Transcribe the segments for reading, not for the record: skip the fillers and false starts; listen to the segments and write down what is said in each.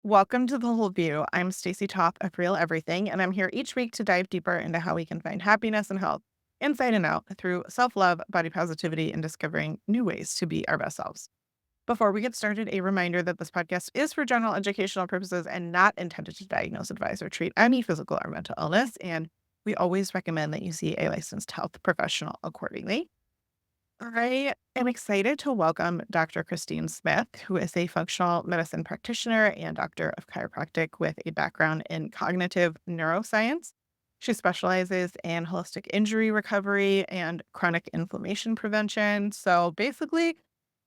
Welcome to The Whole View. I'm Stacy Toth of Real Everything, and I'm here each week to dive deeper into how we can find happiness and health inside and out through self love, body positivity, and discovering new ways to be our best selves. Before we get started, a reminder that this podcast is for general educational purposes and not intended to diagnose, advise, or treat any physical or mental illness. And we always recommend that you see a licensed health professional accordingly. I am excited to welcome Dr. Christine Smith, who is a functional medicine practitioner and doctor of chiropractic with a background in cognitive neuroscience. She specializes in holistic injury recovery and chronic inflammation prevention. So basically,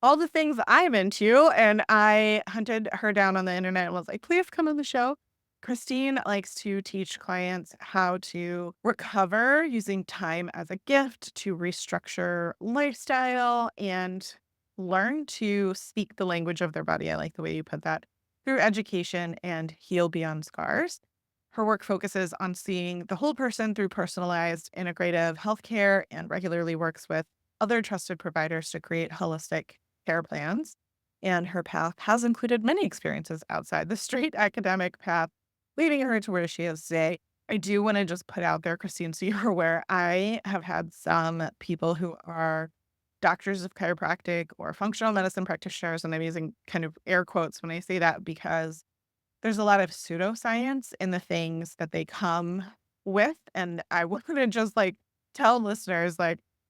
all the things I'm into. And I hunted her down on the internet and was like, please come on the show. Christine likes to teach clients how to recover using time as a gift, to restructure lifestyle, and learn to speak the language of their body. I like the way you put that through education and heal beyond scars. Her work focuses on seeing the whole person through personalized integrative healthcare and regularly works with other trusted providers to create holistic care plans. And her path has included many experiences outside the straight academic path leading her to where she is today. I do want to just put out there, Christine, so you're aware, I have had some people who are doctors of chiropractic or functional medicine practitioners, and I'm using kind of air quotes when I say that because there's a lot of pseudoscience in the things that they come with. And I want to just tell listeners,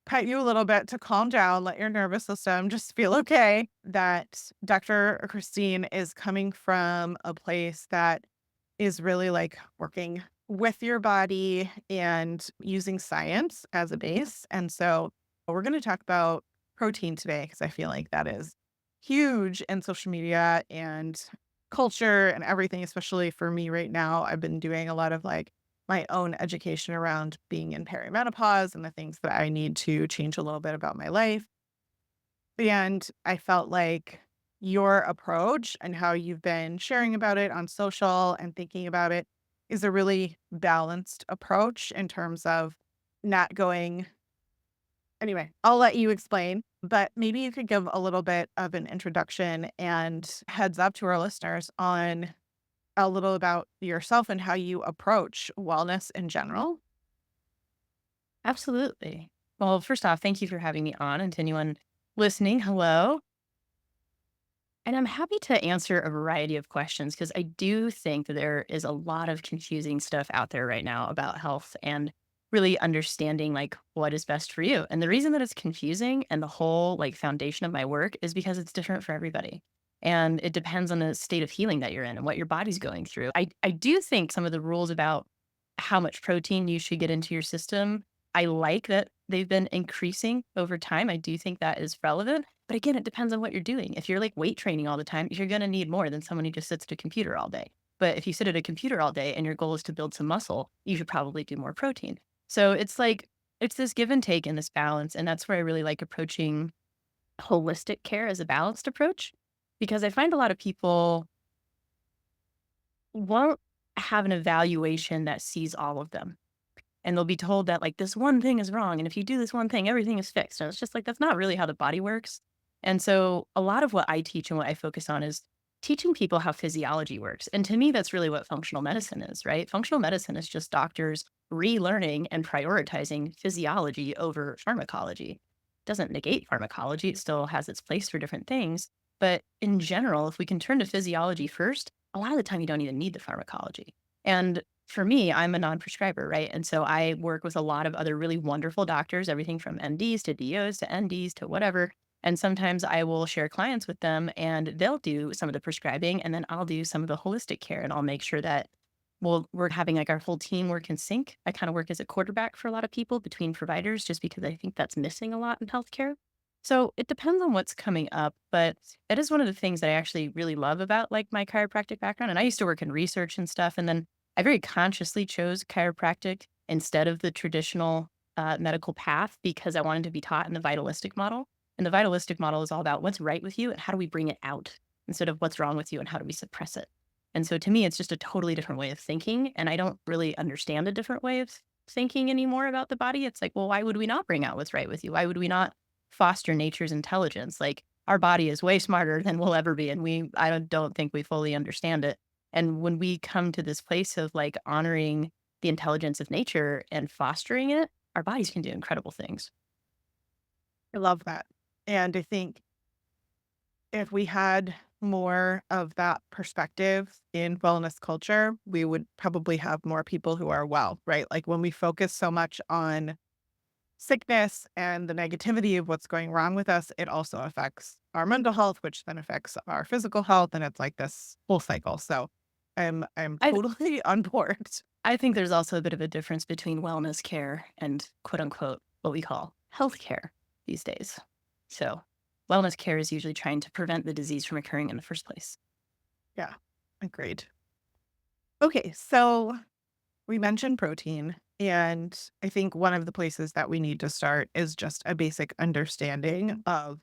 pet you a little bit to calm down, let your nervous system just feel okay. That Dr. Christine is coming from a place that is really working with your body and using science as a base. And so we're going to talk about protein today because I feel like that is huge in social media and culture and everything, especially for me right now. I've been doing a lot of my own education around being in perimenopause and the things that I need to change a little bit about my life. And I felt like your approach and how you've been sharing about it on social and thinking about it is a really balanced approach in terms of not going. Anyway, I'll let you explain, but maybe you could give a little bit of an introduction and heads up to our listeners on a little about yourself and how you approach wellness in general. Absolutely. Well, first off, thank you for having me on, and to anyone listening, hello. And I'm happy to answer a variety of questions because I do think that there is a lot of confusing stuff out there right now about health and really understanding what is best for you. And the reason that it's confusing and the whole foundation of my work is because it's different for everybody. And it depends on the state of healing that you're in and what your body's going through. I do think some of the rules about how much protein you should get into your system, I like that they've been increasing over time. I do think that is relevant. But again, it depends on what you're doing. If you're weight training all the time, you're going to need more than someone who just sits at a computer all day. But if you sit at a computer all day and your goal is to build some muscle, you should probably do more protein. So it's this give and take and this balance. And that's where I really like approaching holistic care as a balanced approach because I find a lot of people won't have an evaluation that sees all of them. And they'll be told that this one thing is wrong. And if you do this one thing, everything is fixed. And it's just that's not really how the body works. And so a lot of what I teach and what I focus on is teaching people how physiology works. And to me, that's really what functional medicine is, right? Functional medicine is just doctors relearning and prioritizing physiology over pharmacology. It doesn't negate pharmacology. It still has its place for different things. But in general, if we can turn to physiology first, a lot of the time you don't even need the pharmacology. And for me, I'm a non-prescriber, right? And so I work with a lot of other really wonderful doctors, everything from MDs to DOs to NDs to whatever. And sometimes I will share clients with them and they'll do some of the prescribing and then I'll do some of the holistic care and I'll make sure that we're having our whole team work in sync. I kind of work as a quarterback for a lot of people between providers just because I think that's missing a lot in healthcare. So it depends on what's coming up, but it is one of the things that I actually really love about my chiropractic background. And I used to work in research and stuff. And then I very consciously chose chiropractic instead of the traditional medical path because I wanted to be taught in the vitalistic model. And the vitalistic model is all about what's right with you and how do we bring it out instead of what's wrong with you and how do we suppress it. And so to me, it's just a totally different way of thinking. And I don't really understand a different way of thinking anymore about the body. It's well, why would we not bring out what's right with you? Why would we not foster nature's intelligence? Our body is way smarter than we'll ever be. And I don't think we fully understand it. And when we come to this place of like honoring the intelligence of nature and fostering it, our bodies can do incredible things. I love that. And I think if we had more of that perspective in wellness culture, we would probably have more people who are well, right? Like when we focus so much on sickness and the negativity of what's going wrong with us, it also affects our mental health, which then affects our physical health. And it's like this whole cycle. So I'm I totally on board. I think there's also a bit of a difference between wellness care and quote unquote what we call healthcare these days. So, wellness care is usually trying to prevent the disease from occurring in the first place. Yeah, agreed. Okay, so we mentioned protein, and I think one of the places that we need to start is just a basic understanding of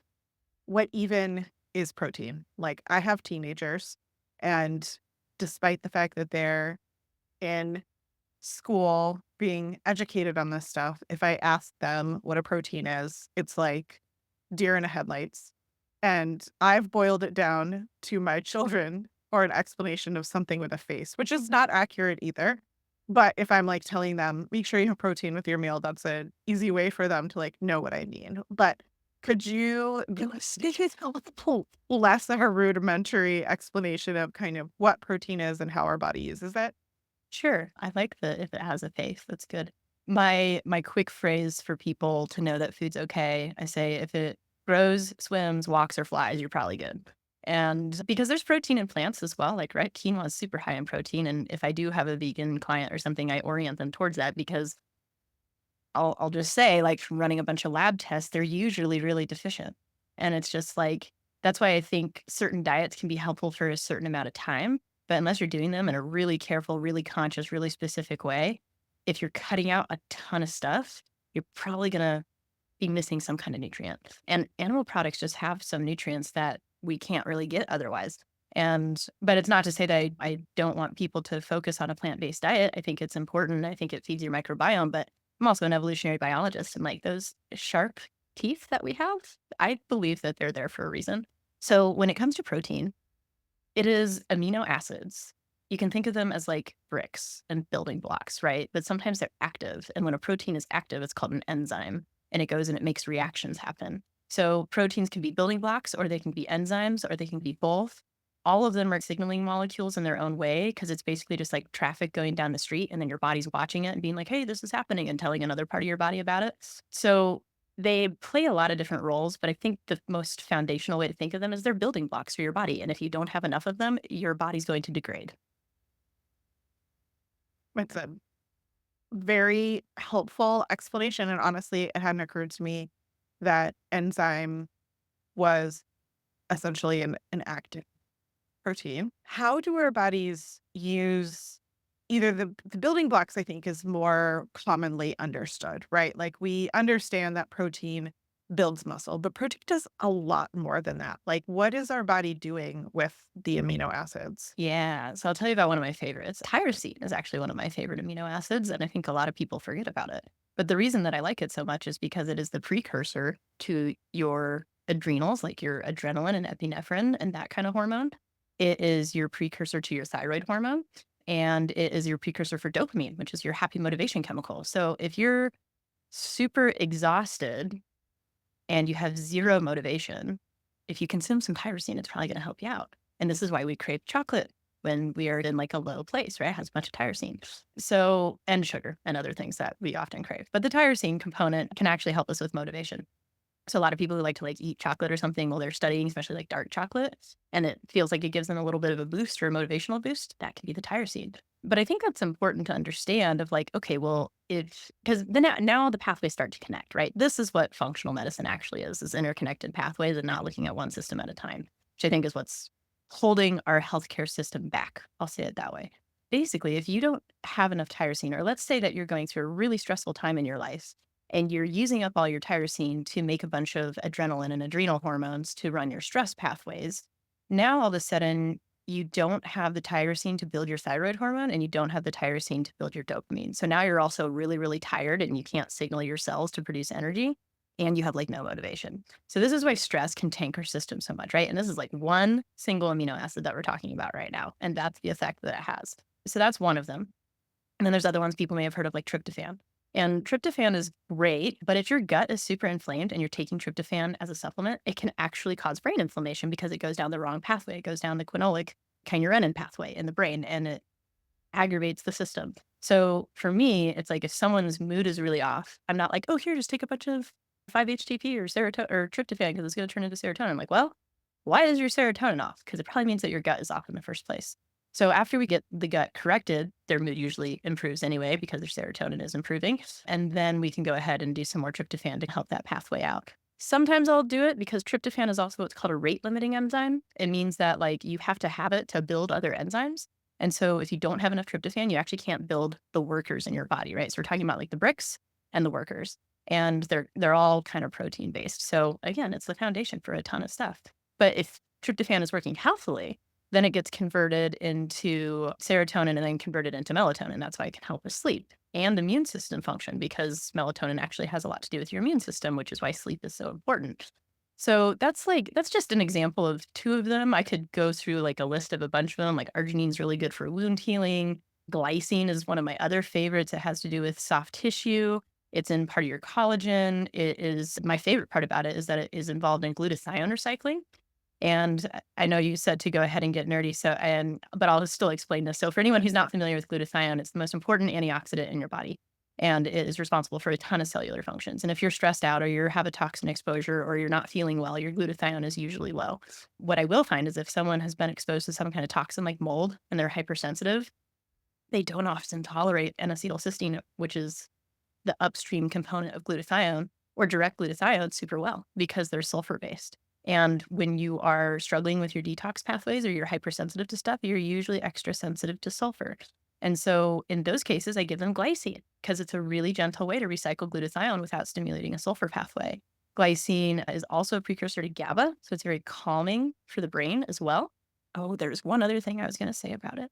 what even is protein. Like, I have teenagers, and despite the fact that they're in school being educated on this stuff, if I ask them what a protein is, it's like deer in the headlights. And I've boiled it down to my children or an explanation of something with a face, which is not accurate either. But if I'm like telling them, make sure you have protein with your meal, that's an easy way for them to like know what I mean. But could you give us a less of a rudimentary explanation of kind of what protein is and how our body uses it? Sure, I like the if it has a face, that's good. My quick phrase for people to know that food's okay, I say if it grows, swims, walks, or flies, you're probably good. And because there's protein in plants as well, like right, quinoa is super high in protein. And if I do have a vegan client or something, I orient them towards that because I'll just say, like, from running a bunch of lab tests, they're usually really deficient. And it's just like, that's why I think certain diets can be helpful for a certain amount of time. But unless you're doing them in a really careful, really conscious, really specific way, if you're cutting out a ton of stuff, you're probably going to be missing some kind of nutrient. And animal products just have some nutrients that we can't really get otherwise. But it's not to say that I don't want people to focus on a plant based diet. I think it's important. I think it feeds your microbiome, but I'm also an evolutionary biologist and like those sharp teeth that we have, I believe that they're there for a reason. So when it comes to protein, it is amino acids. You can think of them as like bricks and building blocks, right? But sometimes they're active. And when a protein is active, it's called an enzyme and it goes and it makes reactions happen. So proteins can be building blocks or they can be enzymes or they can be both. All of them are signaling molecules in their own way because it's basically just like traffic going down the street and then your body's watching it and being like, hey, this is happening and telling another part of your body about it. So they play a lot of different roles, but I think the most foundational way to think of them is they're building blocks for your body. And if you don't have enough of them, your body's going to degrade. It's a very helpful explanation. And honestly, it hadn't occurred to me that enzyme was essentially an active protein. How do our bodies use either the building blocks I think is more commonly understood, right? Like we understand that protein builds muscle, but protein does a lot more than that. Like what is our body doing with the amino acids? Yeah. So I'll tell you about one of my favorites. Tyrosine is actually one of my favorite amino acids, and I think a lot of people forget about it. But the reason that I like it so much is because it is the precursor to your adrenals, like your adrenaline and epinephrine and that kind of hormone. It is your precursor to your thyroid hormone, and it is your precursor for dopamine, which is your happy motivation chemical. So if you're super exhausted and you have zero motivation, if you consume some tyrosine, it's probably going to help you out. And this is why we crave chocolate when we are in like a low place, right? It has a bunch of tyrosine. So, and sugar and other things that we often crave. But the tyrosine component can actually help us with motivation. So a lot of people who like to like eat chocolate or something while they're studying, especially like dark chocolate, and it feels like it gives them a little bit of a boost or a motivational boost, that can be the tyrosine. But I think that's important to understand of like, okay, well, if because then now the pathways start to connect, right? This is what functional medicine actually is interconnected pathways and not looking at one system at a time, which I think is what's holding our healthcare system back. I'll say it that way. Basically, if you don't have enough tyrosine, or let's say that you're going through a really stressful time in your life, and you're using up all your tyrosine to make a bunch of adrenaline and adrenal hormones to run your stress pathways. Now, all of a sudden, you don't have the tyrosine to build your thyroid hormone and you don't have the tyrosine to build your dopamine. So now you're also really, really tired and you can't signal your cells to produce energy. and you have like no motivation. So this is why stress can tank our system so much, right? And this is like one single amino acid that we're talking about right now. And that's the effect that it has. So that's one of them. And then there's other ones people may have heard of like tryptophan. And tryptophan is great, but if your gut is super inflamed and you're taking tryptophan as a supplement, it can actually cause brain inflammation because it goes down the wrong pathway. It goes down the quinolic kynurenine pathway in the brain and it aggravates the system. So for me, it's like if someone's mood is really off, I'm not like, oh, here, just take a bunch of 5-HTP or serotonin or tryptophan because it's going to turn into serotonin. I'm like, well, why is your serotonin off? Because it probably means that your gut is off in the first place. So after we get the gut corrected, their mood usually improves anyway because their serotonin is improving. And then we can go ahead and do some more tryptophan to help that pathway out. Sometimes I'll do it because tryptophan is also what's called a rate limiting enzyme. It means that like you have to have it to build other enzymes. And so if you don't have enough tryptophan, you actually can't build the workers in your body, right? So we're talking about like the bricks and the workers, and they're all kind of protein based. So again, it's the foundation for a ton of stuff. But if tryptophan is working healthily, then it gets converted into serotonin and then converted into melatonin. That's why it can help us sleep and immune system function because melatonin actually has a lot to do with your immune system, which is why sleep is so important. So that's just an example of two of them. I could go through like a list of a bunch of them. Like arginine's really good for wound healing. Glycine is one of my other favorites. It has to do with soft tissue. It's in part of your collagen. It is my favorite part about it is that it is involved in glutathione recycling. And I know you said to go ahead and get nerdy, but I'll still explain this. So for anyone who's not familiar with glutathione, it's the most important antioxidant in your body, and it is responsible for a ton of cellular functions. And if you're stressed out or you have a toxin exposure or you're not feeling well, your glutathione is usually low. What I will find is if someone has been exposed to some kind of toxin like mold and they're hypersensitive, they don't often tolerate N-acetylcysteine, which is the upstream component of glutathione or direct glutathione super well because they're sulfur based. And when you are struggling with your detox pathways or you're hypersensitive to stuff, you're usually extra sensitive to sulfur. And so in those cases, I give them glycine because it's a really gentle way to recycle glutathione without stimulating a sulfur pathway. Glycine is also a precursor to GABA, so it's very calming for the brain as well. Oh, there's one other thing I was going to say about it.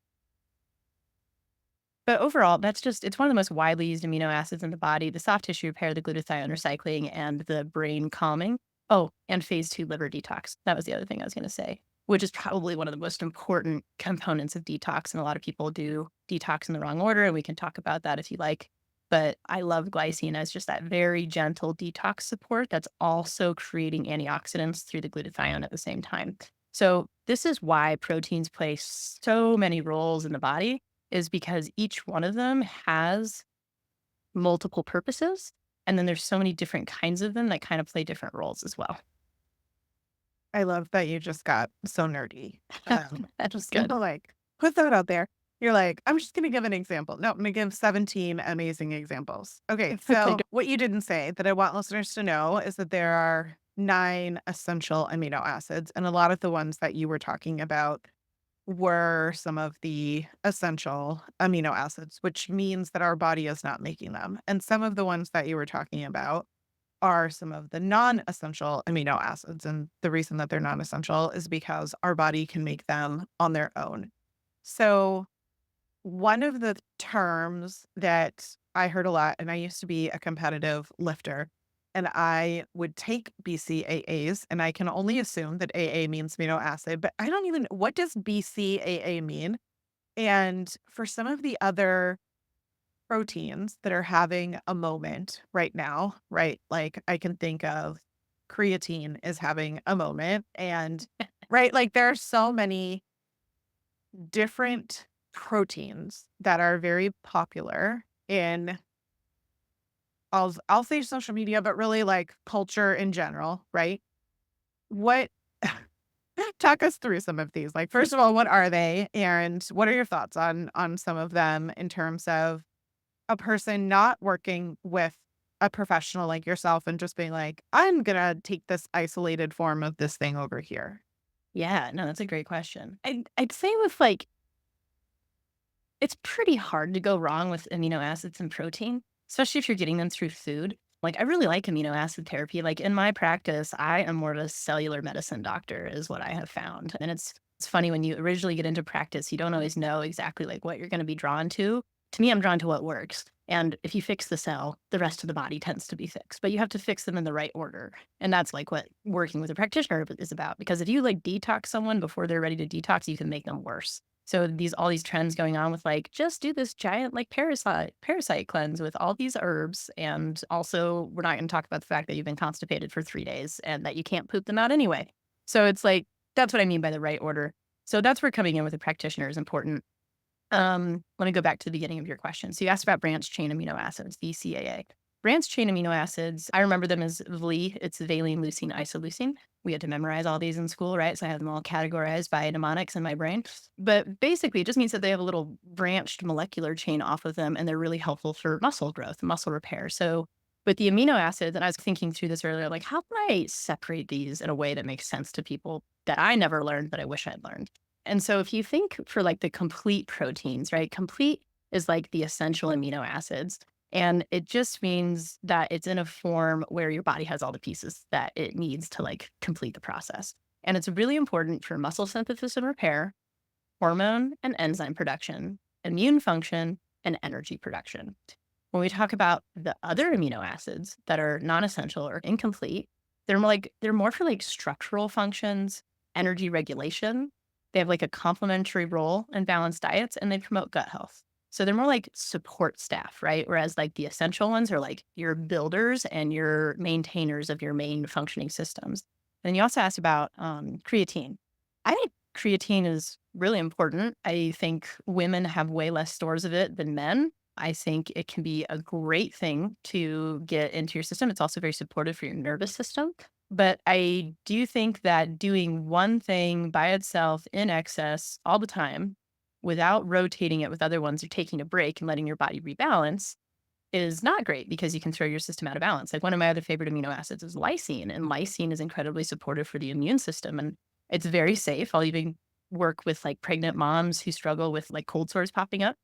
But overall, it's one of the most widely used amino acids in the body, the soft tissue repair, the glutathione recycling, and the brain calming. Oh, and phase 2 liver detox. That was the other thing I was going to say, which is probably one of the most important components of detox. And a lot of people do detox in the wrong order, and we can talk about that if you like. But I love glycine as just that very gentle detox support that's also creating antioxidants through the glutathione at the same time. So this is why proteins play so many roles in the body is because each one of them has multiple purposes. And then there's so many different kinds of them that kind of play different roles as well. I love that you just got so nerdy. That was Just gonna good. like put that out there. You're like, I'm just gonna give an example. No, I'm gonna give 17 amazing examples. Okay, Okay, so what you didn't say that I want listeners to know is that there are 9 essential amino acids, and a lot of the ones that you were talking about were some of the essential amino acids, which means that our body is not making them. And some of the ones that you were talking about are some of the non-essential amino acids. And the reason that they're non-essential is because our body can make them on their own. So, one of the terms that I heard a lot, and I used to be a competitive lifter, and I would take BCAAs, and I can only assume that AA means amino acid, but I don't even what does BCAA mean? And for some of the other proteins that are having a moment right now, right? Like I can think of creatine is having a moment and right, like there are so many different proteins that are very popular in I'll say social media, but really like culture in general, right? What talk us through some of these. Like first of all, what are they and what are your thoughts on some of them in terms of a person not working with a professional like yourself and just being like, "I'm gonna take this isolated form of this thing over here." Yeah, no, that's a great question. I'd say with like, it's pretty hard to go wrong with amino acids and protein, especially if you're getting them through food. Like, I really like amino acid therapy. Like in my practice, I am more of a cellular medicine doctor, is what I have found. And it's funny when you originally get into practice, you don't always know exactly like what you're going to be drawn to. To me, I'm drawn to what works. And if you fix the cell, the rest of the body tends to be fixed, but you have to fix them in the right order. And that's like what working with a practitioner is about. Because if you like detox someone before they're ready to detox, you can make them worse. So all these trends going on with like, just do this giant like parasite cleanse with all these herbs. And also we're not going to talk about the fact that you've been constipated for 3 days and that you can't poop them out anyway. So it's like, that's what I mean by the right order. So that's where coming in with a practitioner is important. Let me go back to the beginning of your question. So you asked about branched chain amino acids, BCAA. Branched chain amino acids, I remember them as VLE. It's valine, leucine, isoleucine. We had to memorize all these in school, right? So I have them all categorized by mnemonics in my brain. But basically, it just means that they have a little branched molecular chain off of them, and they're really helpful for muscle growth, muscle repair. So with the amino acids, and I was thinking through this earlier, like, how can I separate these in a way that makes sense to people that I never learned, but I wish I'd learned? And so if you think for like the complete proteins, right? Complete is like the essential amino acids. And it just means that it's in a form where your body has all the pieces that it needs to like complete the process. And it's really important for muscle synthesis and repair, hormone and enzyme production, immune function, and energy production. When we talk about the other amino acids that are non-essential or incomplete, they're more for like structural functions, energy regulation. They have like a complementary role in balanced diets and they promote gut health. So they're more like support staff, right? Whereas like the essential ones are like your builders and your maintainers of your main functioning systems. And you also asked about creatine. I think creatine is really important. I think women have way less stores of it than men. I think it can be a great thing to get into your system. It's also very supportive for your nervous system. But I do think that doing one thing by itself in excess all the time without rotating it with other ones or taking a break and letting your body rebalance is not great because you can throw your system out of balance. Like one of my other favorite amino acids is lysine, and lysine is incredibly supportive for the immune system and it's very safe. I'll even work with like pregnant moms who struggle with like cold sores popping up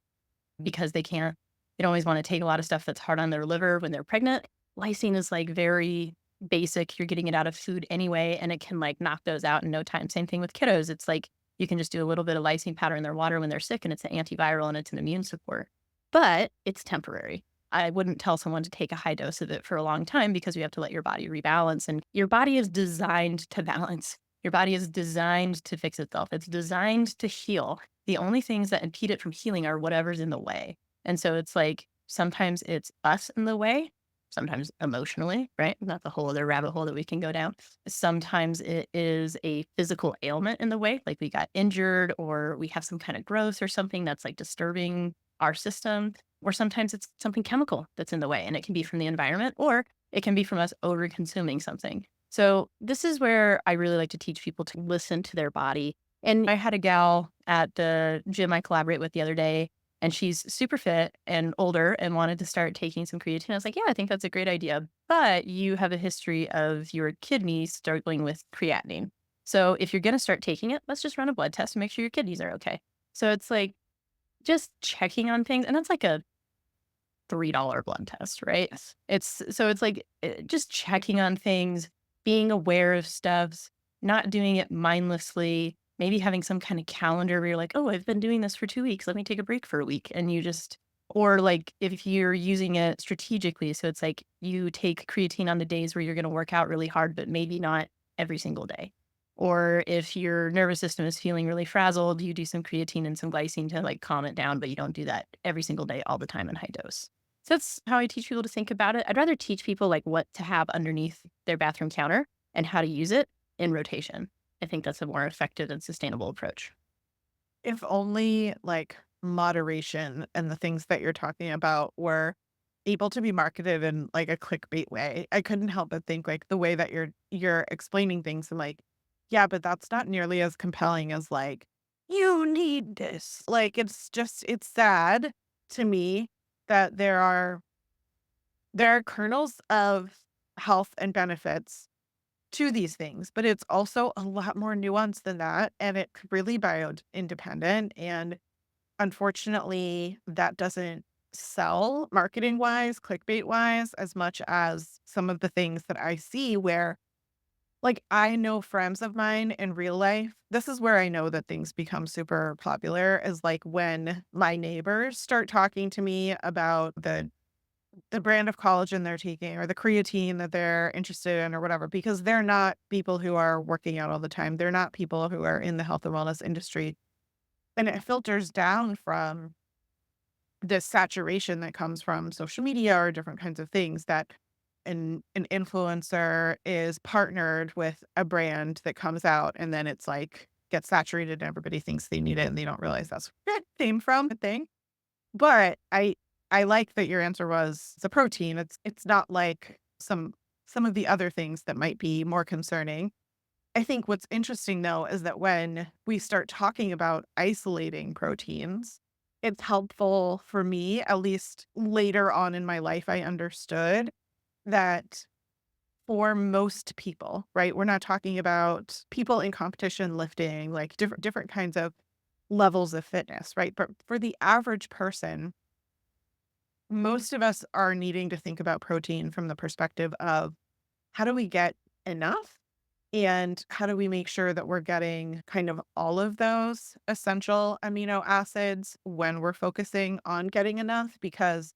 because they don't always want to take a lot of stuff that's hard on their liver when they're pregnant. Lysine is like very basic. You're getting it out of food anyway, and it can like knock those out in no time. Same thing with kiddos. It's like you can just do a little bit of lysine powder in their water when they're sick, and it's an antiviral and it's an immune support. But it's temporary. I wouldn't tell someone to take a high dose of it for a long time because you have to let your body rebalance. And your body is designed to balance. Your body is designed to fix itself. It's designed to heal. The only things that impede it from healing are whatever's in the way. And so it's like sometimes it's us in the way, sometimes emotionally, right? That's a whole other rabbit hole that we can go down. Sometimes it is a physical ailment in the way, like we got injured or we have some kind of growth or something that's like disturbing our system. Or sometimes it's something chemical that's in the way, and it can be from the environment or it can be from us over consuming something. So this is where I really like to teach people to listen to their body. And I had a gal at the gym I collaborate with the other day, and she's super fit and older and wanted to start taking some creatine. I was like, yeah, I think that's a great idea. But you have a history of your kidneys struggling with creatinine. So if you're going to start taking it, let's just run a blood test and make sure your kidneys are okay. So it's like just checking on things. And that's like a $3 blood test, right? It's like just checking on things, being aware of stuff, not doing it mindlessly, maybe having some kind of calendar where you're like, oh, I've been doing this for 2 weeks. Let me take a break for a week. And you just, or like if you're using it strategically. So it's like you take creatine on the days where you're going to work out really hard, but maybe not every single day. Or if your nervous system is feeling really frazzled, you do some creatine and some glycine to like calm it down, but you don't do that every single day, all the time in high dose. So that's how I teach people to think about it. I'd rather teach people like what to have underneath their bathroom counter and how to use it in rotation. I think that's a more effective and sustainable approach. If only like moderation and the things that you're talking about were able to be marketed in like a clickbait way. I couldn't help but think like the way that you're explaining things and like, yeah, but that's not nearly as compelling as like, you need this. Like it's sad to me that there are kernels of health and benefits to these things, but it's also a lot more nuanced than that, and it's really bio independent, and unfortunately, that doesn't sell marketing-wise, clickbait-wise, as much as some of the things that I see where, like, I know friends of mine in real life this is where I know that things become super popular is, like, when my neighbors start talking to me about the the brand of collagen they're taking or the creatine that they're interested in or whatever, because they're not people who are working out all the time. They're not people who are in the health and wellness industry. And it filters down from this saturation that comes from social media or different kinds of things that an influencer is partnered with a brand that comes out and then it's like gets saturated and everybody thinks they need it and they don't realize that's where it came from, a thing. But I like that your answer was the protein. It's not like some of the other things that might be more concerning. I think what's interesting though is that when we start talking about isolating proteins, it's helpful for me, at least later on in my life, I understood that for most people, right? We're not talking about people in competition lifting, like different kinds of levels of fitness, right? But for the average person, most of us are needing to think about protein from the perspective of how do we get enough and how do we make sure that we're getting kind of all of those essential amino acids when we're focusing on getting enough? Because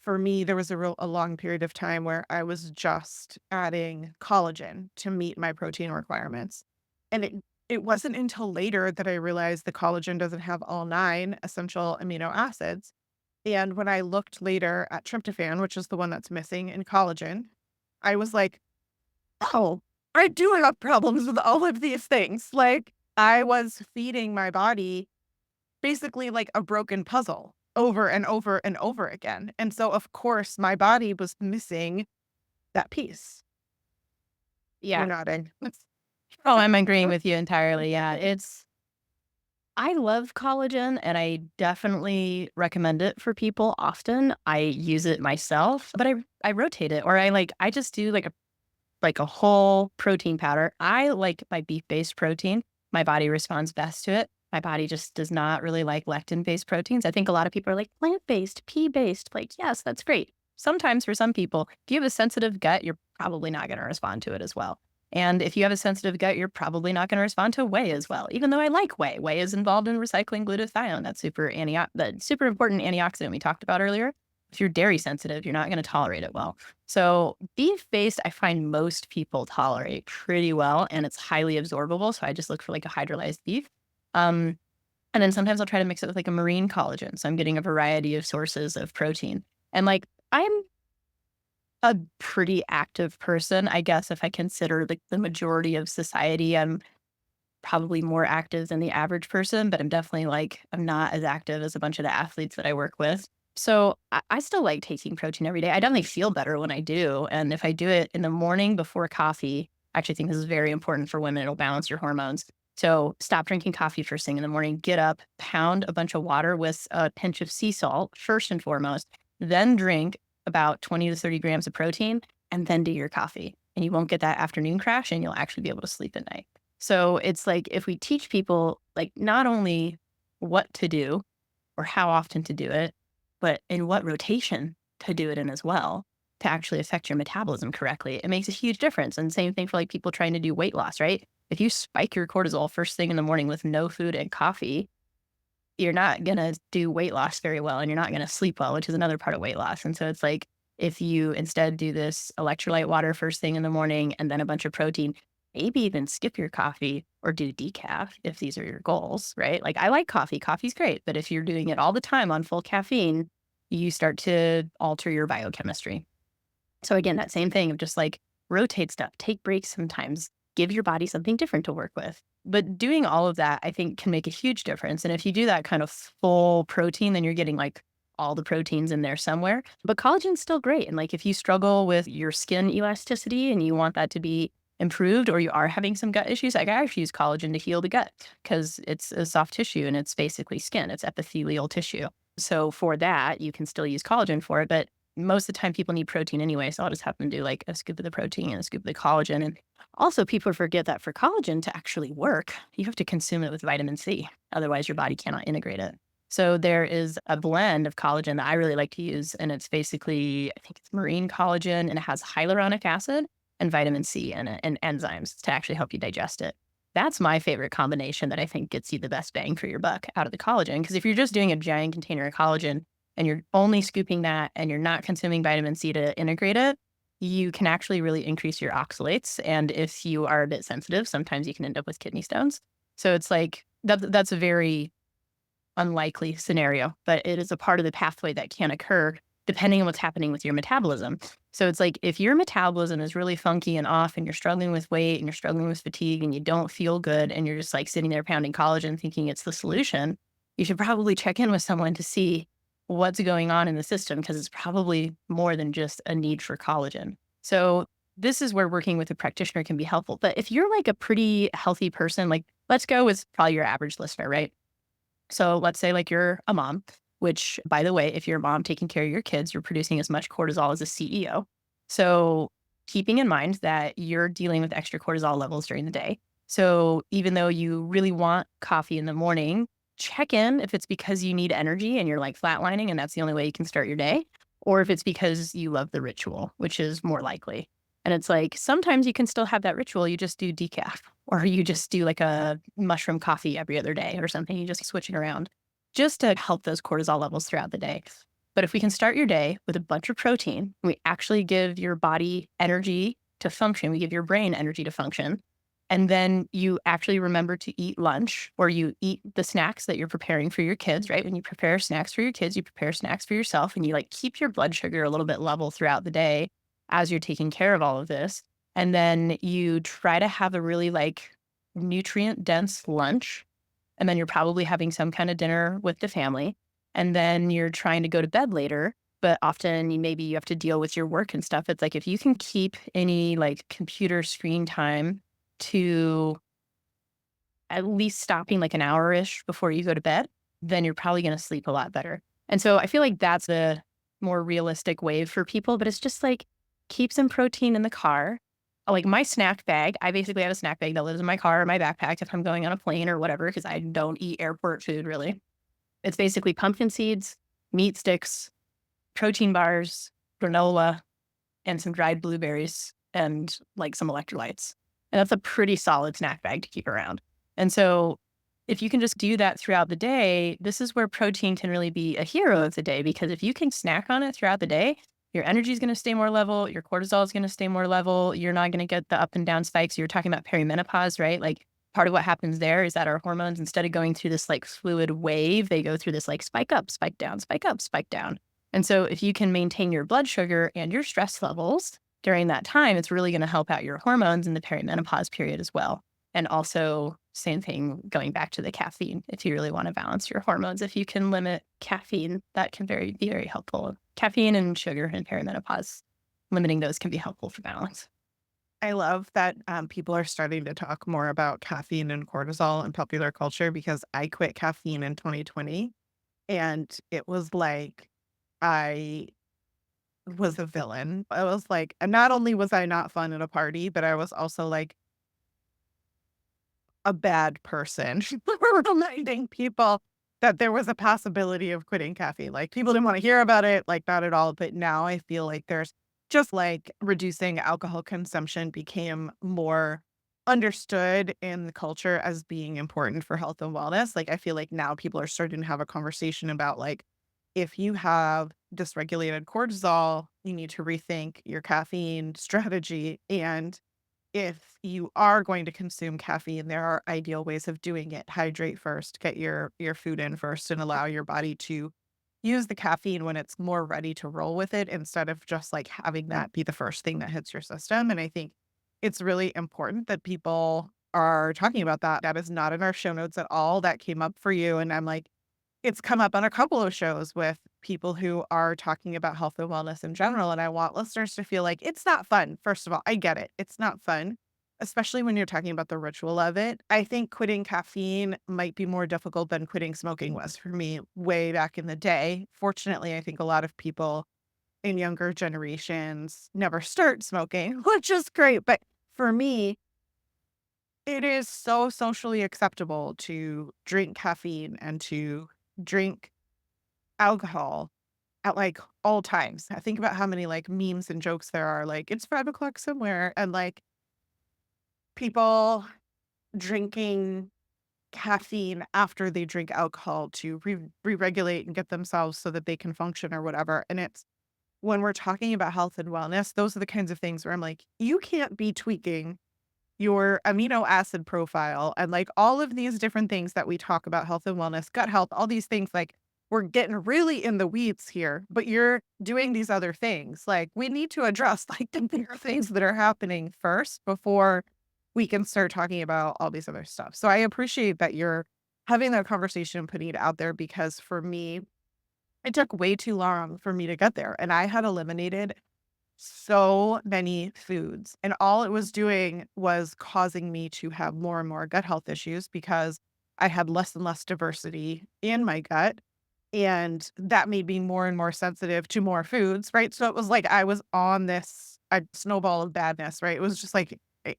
for me, there was a long period of time where I was just adding collagen to meet my protein requirements. And it wasn't until later that I realized the collagen doesn't have all 9 essential amino acids. And when I looked later at tryptophan, which is the one that's missing in collagen, I was like, "Oh, I do have problems with all of these things." Like, I was feeding my body basically like a broken puzzle over and over and over again. And so, of course, my body was missing that piece. You're Yeah. nodding. Oh, I'm agreeing with you entirely. Yeah. I love collagen and I definitely recommend it for people often. I use it myself, but I rotate it or I just do like a whole protein powder. I like my beef-based protein. My body responds best to it. My body just does not really like lectin-based proteins. I think a lot of people are like plant-based, pea-based. Like, yes, that's great. Sometimes for some people, if you have a sensitive gut, you're probably not going to respond to it as well. And if you have a sensitive gut, you're probably not going to respond to whey as well. Even though I like whey, whey is involved in recycling glutathione. That's that super important antioxidant we talked about earlier. If you're dairy sensitive, you're not going to tolerate it well. So beef based, I find most people tolerate pretty well, and it's highly absorbable. So I just look for like a hydrolyzed beef. Um, and then sometimes I'll try to mix it with like a marine collagen. So I'm getting a variety of sources of protein. And like I'm a pretty active person, I guess, if I consider like the majority of society. I'm probably more active than the average person, but I'm definitely like, I'm not as active as a bunch of the athletes that I work with. So I still like taking protein every day. I definitely feel better when I do. And if I do it in the morning before coffee, I actually think this is very important for women. It'll balance your hormones. So stop drinking coffee first thing in the morning, get up, pound a bunch of water with a pinch of sea salt, first and foremost, then drink about 20 to 30 grams of protein, and then do your coffee. And you won't get that afternoon crash and you'll actually be able to sleep at night. So it's like if we teach people like not only what to do or how often to do it, but in what rotation to do it in as well to actually affect your metabolism correctly, it makes a huge difference. And same thing for like people trying to do weight loss, right? If you spike your cortisol first thing in the morning with no food and coffee, you're not going to do weight loss very well and you're not going to sleep well, which is another part of weight loss. And so it's like if you instead do this electrolyte water first thing in the morning and then a bunch of protein, maybe even skip your coffee or do decaf if these are your goals, right? Like I like coffee. Coffee's great. But if you're doing it all the time on full caffeine, you start to alter your biochemistry. So again, that same thing of just like rotate stuff, take breaks sometimes, give your body something different to work with. But doing all of that, I think, can make a huge difference. And if you do that kind of full protein, then you're getting like all the proteins in there somewhere. But collagen's still great. And like if you struggle with your skin elasticity and you want that to be improved or you are having some gut issues, like I actually use collagen to heal the gut because it's a soft tissue and it's basically skin, it's epithelial tissue. So for that, you can still use collagen for it. But most of the time people need protein anyway. So I'll just have them do like a scoop of the protein and a scoop of the collagen. And also people forget that for collagen to actually work, you have to consume it with vitamin C. Otherwise your body cannot integrate it. So there is a blend of collagen that I really like to use. And it's basically, I think it's marine collagen and it has hyaluronic acid and vitamin C in it and enzymes to actually help you digest it. That's my favorite combination that I think gets you the best bang for your buck out of the collagen. Because if you're just doing a giant container of collagen and you're only scooping that and you're not consuming vitamin C to integrate it, you can actually really increase your oxalates. And if you are a bit sensitive, sometimes you can end up with kidney stones. So it's like that's a very unlikely scenario, but it is a part of the pathway that can occur depending on what's happening with your metabolism. So it's like if your metabolism is really funky and off and you're struggling with weight and you're struggling with fatigue and you don't feel good and you're just like sitting there pounding collagen thinking it's the solution, you should probably check in with someone to see what's going on in the system because it's probably more than just a need for collagen. So this is where working with a practitioner can be helpful. But if you're like a pretty healthy person, like let's go with probably your average listener, right? So let's say like you're a mom, which by the way, if you're a mom taking care of your kids, you're producing as much cortisol as a CEO. So keeping in mind that you're dealing with extra cortisol levels during the day. So even though you really want coffee in the morning, check in if it's because you need energy and you're like flatlining and that's the only way you can start your day, or if it's because you love the ritual, which is more likely. And it's like sometimes you can still have that ritual, you just do decaf or you just do like a mushroom coffee every other day or something. You just switch it around just to help those cortisol levels throughout the day. But if we can start your day with a bunch of protein, we actually give your body energy to function. We give your brain energy to function. And then you actually remember to eat lunch or you eat the snacks that you're preparing for your kids, right? When you prepare snacks for your kids, you prepare snacks for yourself and you like keep your blood sugar a little bit level throughout the day as you're taking care of all of this. And then you try to have a really like nutrient dense lunch. And then you're probably having some kind of dinner with the family. And then you're trying to go to bed later. But often maybe you have to deal with your work and stuff. It's like if you can keep any like computer screen time to at least stopping like an hour-ish before you go to bed, then you're probably going to sleep a lot better. And so I feel like that's the more realistic way for people, but it's just like keep some protein in the car. Like my snack bag, I basically have a snack bag that lives in my car or my backpack if I'm going on a plane or whatever, because I don't eat airport food really. It's basically pumpkin seeds, meat sticks, protein bars, granola, and some dried blueberries and like some electrolytes. And that's a pretty solid snack bag to keep around. And so if you can just do that throughout the day, this is where protein can really be a hero of the day because if you can snack on it throughout the day, your energy is going to stay more level, your cortisol is going to stay more level, you're not going to get the up and down spikes. You were talking about perimenopause, right? Like part of what happens there is that our hormones, instead of going through this like fluid wave, they go through this like spike up, spike down, spike up, spike down. And so if you can maintain your blood sugar and your stress levels during that time, it's really going to help out your hormones in the perimenopause period as well. And also, same thing going back to the caffeine. If you really want to balance your hormones, if you can limit caffeine, that can be very helpful. Caffeine and sugar in perimenopause, limiting those can be helpful for balance. I love that people are starting to talk more about caffeine and cortisol in popular culture because I quit caffeine in 2020 and it was like I was a villain. I was like, and not only was I not fun at a party, but I was also like a bad person for reminding people that there was a possibility of quitting caffeine. Like people didn't want to hear about it, like not at all. But now I feel like there's just like reducing alcohol consumption became more understood in the culture as being important for health and wellness. Like I feel like now people are starting to have a conversation about like if you have dysregulated cortisol, you need to rethink your caffeine strategy. And if you are going to consume caffeine, there are ideal ways of doing it. Hydrate first, get your food in first, and allow your body to use the caffeine when it's more ready to roll with it instead of just like having that be the first thing that hits your system. And I think it's really important that people are talking about that. That is not in our show notes at all. That came up for you. And I'm like, it's come up on a couple of shows with people who are talking about health and wellness in general, and I want listeners to feel like it's not fun. First of all, I get it. It's not fun, especially when you're talking about the ritual of it. I think quitting caffeine might be more difficult than quitting smoking was for me way back in the day. Fortunately, I think a lot of people in younger generations never start smoking, which is great. But for me, it is so socially acceptable to drink caffeine and to drink alcohol at, like, all times. I think about how many, like, memes and jokes there are, like, "It's 5 o'clock somewhere," and, like, people drinking caffeine after they drink alcohol to re-regulate and get themselves so that they can function or whatever. And it's when we're talking about health and wellness, those are the kinds of things where I'm like, you can't be tweaking your amino acid profile and like all of these different things that we talk about health and wellness, gut health, all these things. Like we're getting really in the weeds here, but you're doing these other things. Like we need to address like the bigger things that are happening first before we can start talking about all these other stuff. So I appreciate that you're having that conversation and putting it out there because for me, it took way too long for me to get there. And I had eliminated so many foods, and all it was doing was causing me to have more and more gut health issues because I had less and less diversity in my gut, and that made me more and more sensitive to more foods, right? So it was like I was on this a snowball of badness, right? It was just like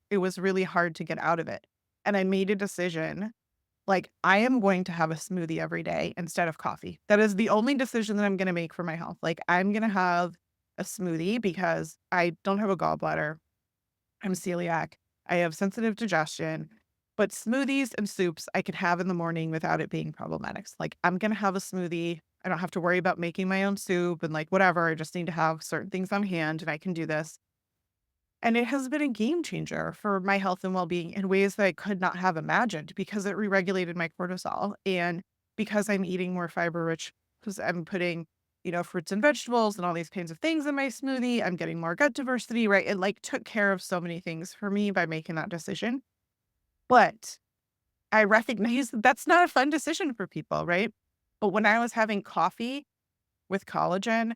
it was really hard to get out of it. And I made a decision like, I am going to have a smoothie every day instead of coffee. That is the only decision that I'm gonna make for my health. Like, I'm gonna have a smoothie because I don't have a gallbladder. I'm celiac. I have sensitive digestion, but smoothies and soups I could have in the morning without it being problematic. So, like, I'm gonna have a smoothie. I don't have to worry about making my own soup and like whatever. I just need to have certain things on hand and I can do this. And it has been a game changer for my health and well-being in ways that I could not have imagined because it re-regulated my cortisol and because I'm eating more fiber rich because I'm putting, fruits and vegetables and all these kinds of things in my smoothie. I'm getting more gut diversity, right? It like took care of so many things for me by making that decision. But I recognize that that's not a fun decision for people, right? But when I was having coffee with collagen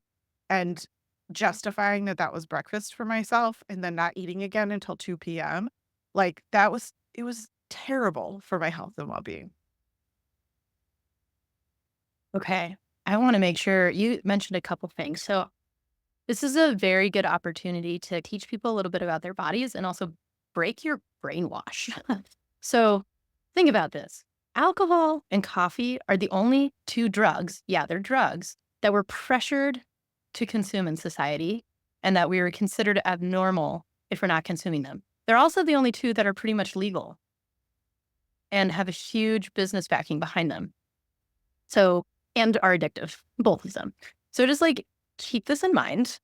and justifying that that was breakfast for myself and then not eating again until 2 p.m., like, it was terrible for my health and well-being. Okay. I want to make sure you mentioned a couple things. So, this is a very good opportunity to teach people a little bit about their bodies and also break your brainwash. So, think about this: alcohol and coffee are the only two drugs, yeah, they're drugs, that were pressured to consume in society and that we were considered abnormal if we're not consuming them. They're also the only two that are pretty much legal and have a huge business backing behind them. So, and are addictive, both of them. So just like keep this in mind.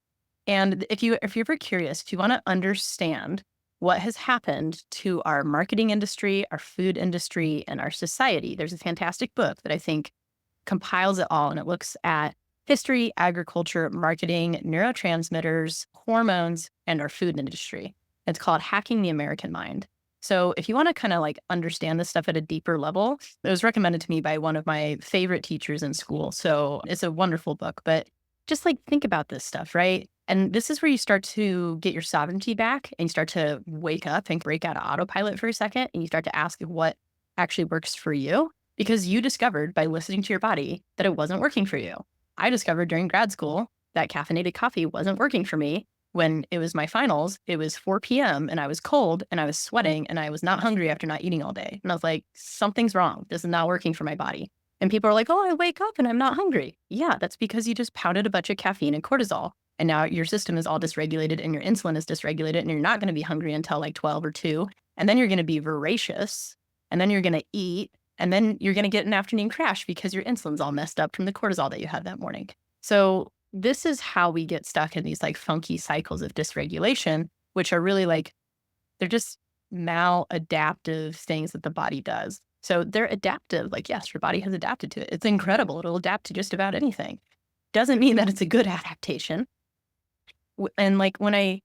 And if you're ever curious, if you want to understand what has happened to our marketing industry, our food industry, and our society, there's a fantastic book that I think compiles it all, and it looks at history, agriculture, marketing, neurotransmitters, hormones, and our food industry. It's called Hacking the American Mind. So if you want to kind of like understand this stuff at a deeper level, it was recommended to me by one of my favorite teachers in school. So it's a wonderful book, but just like think about this stuff, right? And this is where you start to get your sovereignty back and you start to wake up and break out of autopilot for a second and you start to ask what actually works for you because you discovered by listening to your body that it wasn't working for you. I discovered during grad school that caffeinated coffee wasn't working for me. When it was my finals, it was 4 p.m. and I was cold and I was sweating and I was not hungry after not eating all day. And I was like, something's wrong. This is not working for my body. And people are like, oh, I wake up and I'm not hungry. Yeah, that's because you just pounded a bunch of caffeine and cortisol. And now your system is all dysregulated and your insulin is dysregulated and you're not going to be hungry until like 12 or 2. And then you're going to be voracious and then you're going to eat and then you're going to get an afternoon crash because your insulin's all messed up from the cortisol that you had that morning. So this is how we get stuck in these like funky cycles of dysregulation, which are really like, they're just maladaptive things that the body does. So they're adaptive. Like, yes, your body has adapted to it. It's incredible. It'll adapt to just about anything. Doesn't mean that it's a good adaptation. And like when I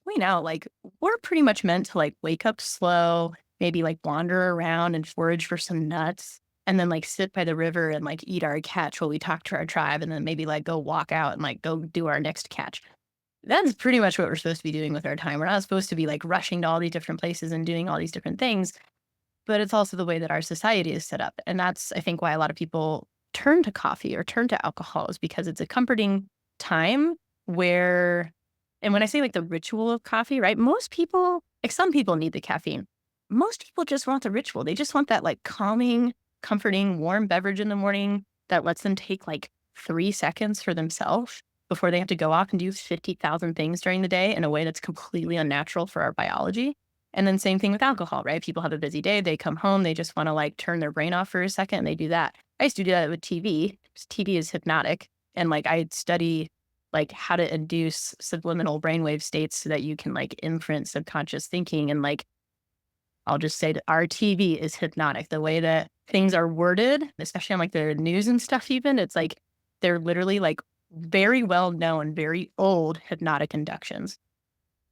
point out, like, we're pretty much meant to like wake up slow, maybe like wander around and forage for some nuts, and then like sit by the river and like eat our catch while we talk to our tribe, and then maybe like go walk out and like go do our next catch. That's pretty much what we're supposed to be doing with our time. We're not supposed to be like rushing to all these different places and doing all these different things, but it's also the way that our society is set up. And that's, I think, why a lot of people turn to coffee or turn to alcohol is because it's a comforting time where, and when I say like the ritual of coffee, right? Most people, like some people need the caffeine. Most people just want the ritual. They just want that like calming, comforting, warm beverage in the morning that lets them take like 3 seconds for themselves before they have to go off and do 50,000 things during the day in a way that's completely unnatural for our biology. And then same thing with alcohol, right? People have a busy day, they come home, they just want to like turn their brain off for a second and they do that. I used to do that with TV. 'Cause TV is hypnotic. And like I study like how to induce subliminal brainwave states so that you can like imprint subconscious thinking. And like I'll just say that our TV is hypnotic. The way that things are worded, especially on like the news and stuff, even, it's like they're literally like very well known, very old hypnotic inductions.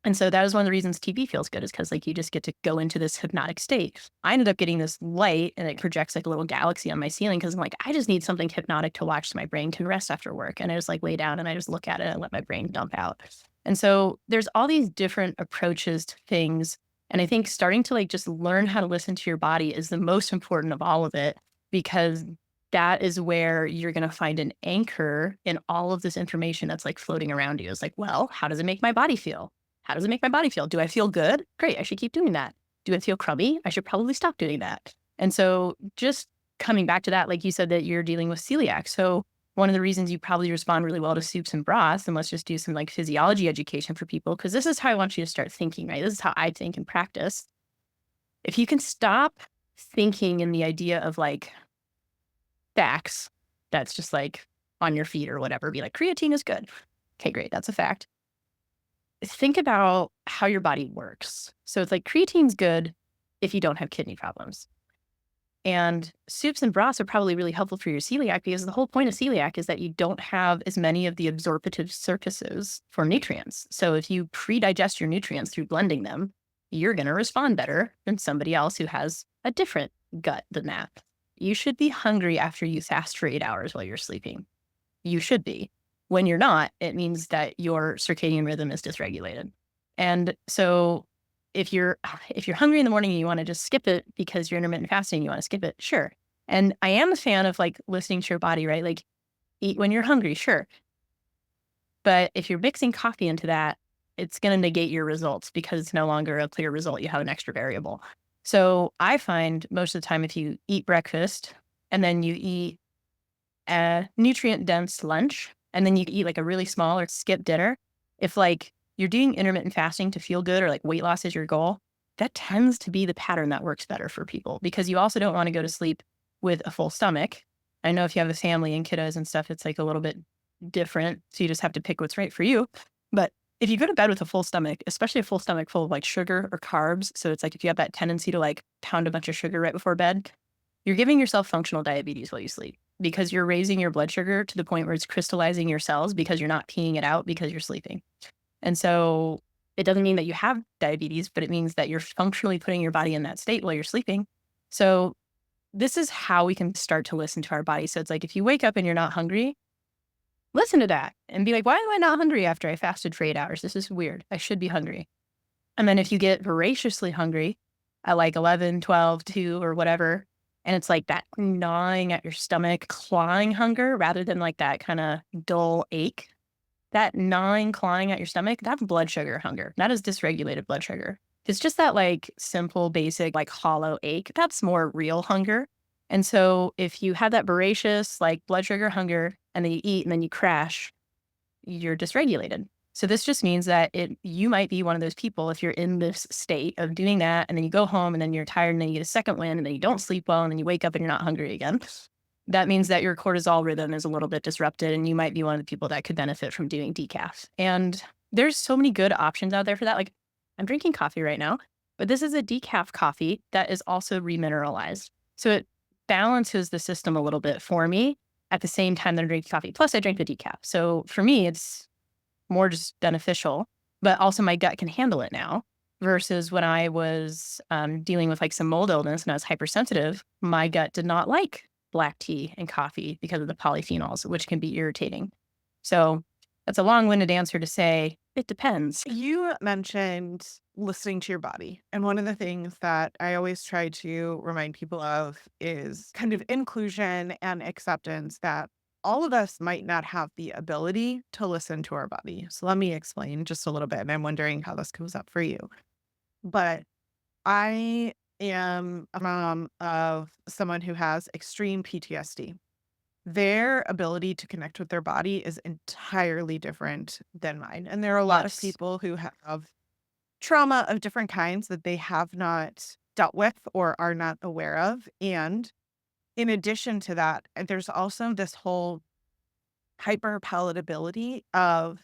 And so that is one of the reasons TV feels good is because like you just get to go into this hypnotic state. I ended up getting this light and it projects like a little galaxy on my ceiling because I'm like, I just need something hypnotic to watch so my brain can rest after work. And I just like lay down and I just look at it and let my brain dump out. And so there's all these different approaches to things. And I think starting to like just learn how to listen to your body is the most important of all of it because that is where you're going to find an anchor in all of this information that's like floating around you. It's like, well, how does it make my body feel? How does it make my body feel? Do I feel good? Great. I should keep doing that. Do I feel crummy? I should probably stop doing that. And so just coming back to that, like you said that you're dealing with celiac. So one of the reasons you probably respond really well to soups and broths, and let's just do some like physiology education for people, because this is how I want you to start thinking, right? This is how I think and practice. If you can stop thinking in the idea of like facts, that's just like on your feet or whatever, be like, creatine is good. Okay, great. That's a fact. Think about how your body works. So it's like creatine's good if you don't have kidney problems. And soups and broths are probably really helpful for your celiac because the whole point of celiac is that you don't have as many of the absorptive surfaces for nutrients. So if you pre-digest your nutrients through blending them, you're going to respond better than somebody else who has a different gut than that. You should be hungry after you fast for 8 hours while you're sleeping. You should be. When you're not, it means that your circadian rhythm is dysregulated. And so if you're hungry in the morning and you want to just skip it because you're intermittent fasting, you want to skip it, sure. And I am a fan of like listening to your body, right? Like eat when you're hungry, sure. But if you're mixing coffee into that, it's going to negate your results because it's no longer a clear result. You have an extra variable. So I find most of the time if you eat breakfast and then you eat a nutrient dense lunch, and then you eat like a really small or skip dinner. If like you're doing intermittent fasting to feel good or like weight loss is your goal, that tends to be the pattern that works better for people because you also don't want to go to sleep with a full stomach. I know if you have a family and kiddos and stuff, it's like a little bit different. So you just have to pick what's right for you. But if you go to bed with a full stomach, especially a full stomach full of like sugar or carbs, so it's like if you have that tendency to like pound a bunch of sugar right before bed, you're giving yourself functional diabetes while you sleep because you're raising your blood sugar to the point where it's crystallizing your cells because you're not peeing it out because you're sleeping. And so it doesn't mean that you have diabetes, but it means that you're functionally putting your body in that state while you're sleeping. So this is how we can start to listen to our body. So it's like if you wake up and you're not hungry, listen to that and be like, why am I not hungry after I fasted for 8 hours? This is weird. I should be hungry. And then if you get voraciously hungry at like 11, 12, 2 or whatever, and it's like that gnawing at your stomach, clawing hunger rather than like that kind of dull ache, that gnawing, clawing at your stomach, that's blood sugar hunger. That is dysregulated blood sugar. It's just that like simple, basic, like hollow ache. That's more real hunger. And so if you have that voracious, like blood sugar hunger and then you eat and then you crash, you're dysregulated. So this just means that you might be one of those people if you're in this state of doing that and then you go home and then you're tired and then you get a second wind and then you don't sleep well and then you wake up and you're not hungry again. That means that your cortisol rhythm is a little bit disrupted and you might be one of the people that could benefit from doing decaf. And there's so many good options out there for that. Like I'm drinking coffee right now, but this is a decaf coffee that is also remineralized. So it balances the system a little bit for me at the same time that I'm drinking coffee. Plus I drink the decaf. So for me, it's more just beneficial, but also my gut can handle it now versus when I was dealing with like some mold illness and I was hypersensitive, my gut did not like black tea and coffee because of the polyphenols, which can be irritating. So that's a long-winded answer to say it depends. You mentioned listening to your body. And one of the things that I always try to remind people of is kind of inclusion and acceptance that all of us might not have the ability to listen to our body. So let me explain just a little bit. And I'm wondering how this comes up for you. But I am a mom of someone who has extreme PTSD. Their ability to connect with their body is entirely different than mine. And there are a lot of Yes. people who have trauma of different kinds that they have not dealt with or are not aware of. And in addition to that, there's also this whole hyper palatability of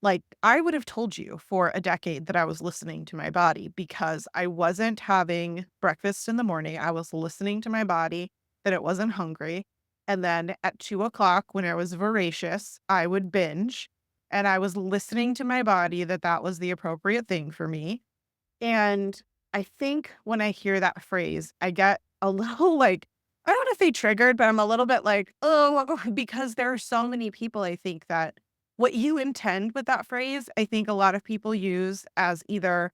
like, I would have told you for a decade that I was listening to my body because I wasn't having breakfast in the morning. I was listening to my body that it wasn't hungry. And then at 2 o'clock, when I was voracious, I would binge. And I was listening to my body that that was the appropriate thing for me. And I think when I hear that phrase, I get a little like, I don't want to say triggered, but I'm a little bit like, oh, because there are so many people I think that what you intend with that phrase, I think a lot of people use as either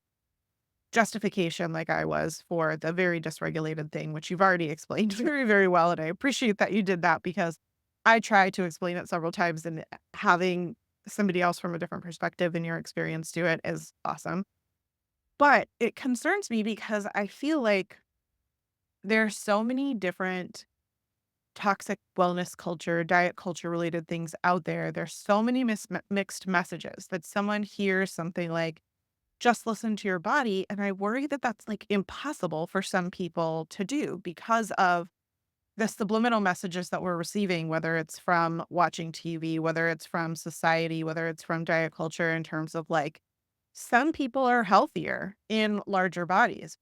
justification, like I was, for the very dysregulated thing, which you've already explained very, very well. And I appreciate that you did that because I tried to explain it several times, and having somebody else from a different perspective in your experience do it is awesome. But it concerns me because I feel like there are so many different toxic wellness culture, diet culture related things out there. There's so many mixed messages that someone hears something like, just listen to your body. And I worry that that's like impossible for some people to do because of the subliminal messages that we're receiving, whether it's from watching TV, whether it's from society, whether it's from diet culture, in terms of like, some people are healthier in larger bodies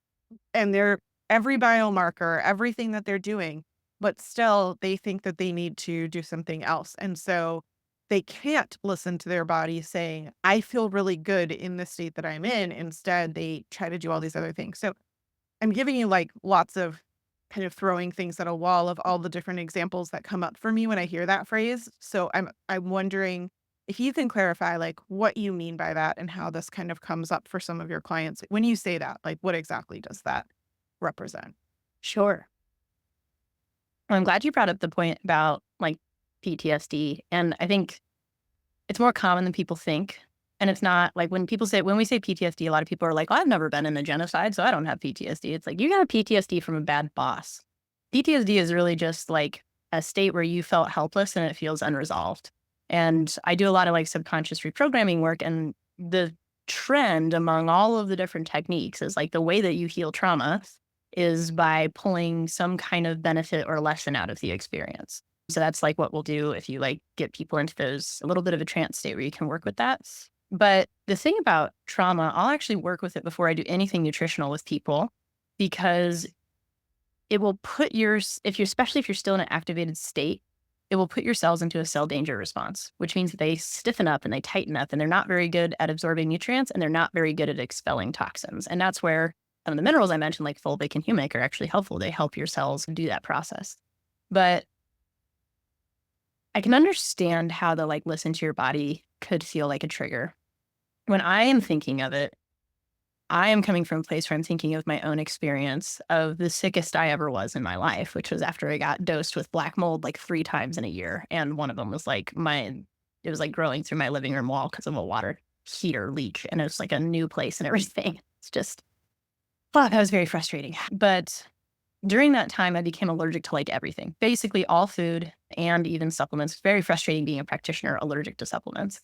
and they're every biomarker, everything that they're doing, but still they think that they need to do something else. And so they can't listen to their body saying, I feel really good in the state that I'm in. Instead, they try to do all these other things. So I'm giving you like lots of kind of throwing things at a wall of all the different examples that come up for me when I hear that phrase. So I'm wondering if you can clarify like what you mean by that and how this kind of comes up for some of your clients. When you say that, like what exactly does that represent? Sure. Well, I'm glad you brought up the point about like PTSD. And I think it's more common than people think. And it's not like when we say PTSD, a lot of people are like, well, I've never been in a genocide, so I don't have PTSD. It's like you got PTSD from a bad boss. PTSD is really just like a state where you felt helpless and it feels unresolved. And I do a lot of like subconscious reprogramming work. And the trend among all of the different techniques is like the way that you heal trauma is by pulling some kind of benefit or lesson out of the experience. So that's like what we'll do if you like get people into those a little bit of a trance state where you can work with that. But the thing about trauma, I'll actually work with it before I do anything nutritional with people because it will put especially if you're still in an activated state, it will put your cells into a cell danger response, which means that they stiffen up and they tighten up and they're not very good at absorbing nutrients and they're not very good at expelling toxins. And that's where some of the minerals I mentioned, like fulvic and humic, are actually helpful. They help your cells do that process. But I can understand how the like listen to your body could feel like a trigger. When I am thinking of it, I am coming from a place where I'm thinking of my own experience of the sickest I ever was in my life, which was after I got dosed with black mold like 3 times in a year. And one of them was like it was like growing through my living room wall because of a water heater leak. And it was like a new place and everything. It's just, fuck, that was very frustrating. But during that time, I became allergic to like everything, basically all food and even supplements. Very frustrating being a practitioner allergic to supplements.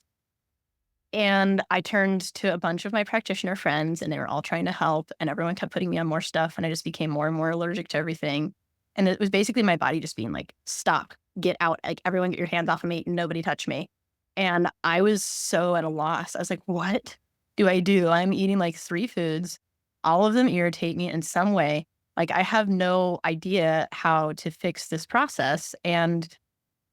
And I turned to a bunch of my practitioner friends and they were all trying to help and everyone kept putting me on more stuff and I just became more and more allergic to everything. And it was basically my body just being like, stop, get out, like everyone get your hands off of me, nobody touch me. And I was so at a loss. I was like, what do I do? I'm eating like 3 foods. All of them irritate me in some way. Like I have no idea how to fix this process. And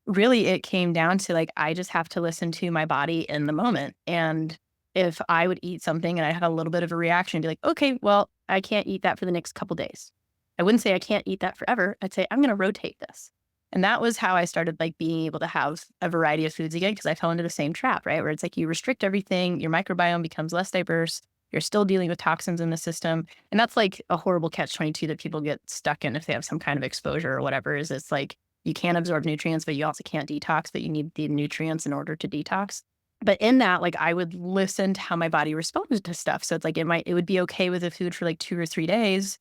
really it came down to like, I just have to listen to my body in the moment. And if I would eat something and I had a little bit of a reaction, be like, okay, well, I can't eat that for the next couple days. I wouldn't say I can't eat that forever. I'd say I'm going to rotate this. And that was how I started like being able to have a variety of foods again, because I fell into the same trap, right? Where it's like you restrict everything, your microbiome becomes less diverse, you're still dealing with toxins in the system. And that's like a horrible catch-22 that people get stuck in if they have some kind of exposure or whatever, is it's like you can't absorb nutrients, but you also can't detox, but you need the nutrients in order to detox. But in that, like I would listen to how my body responded to stuff. So it's like it would be okay with the food for like 2 or 3 days.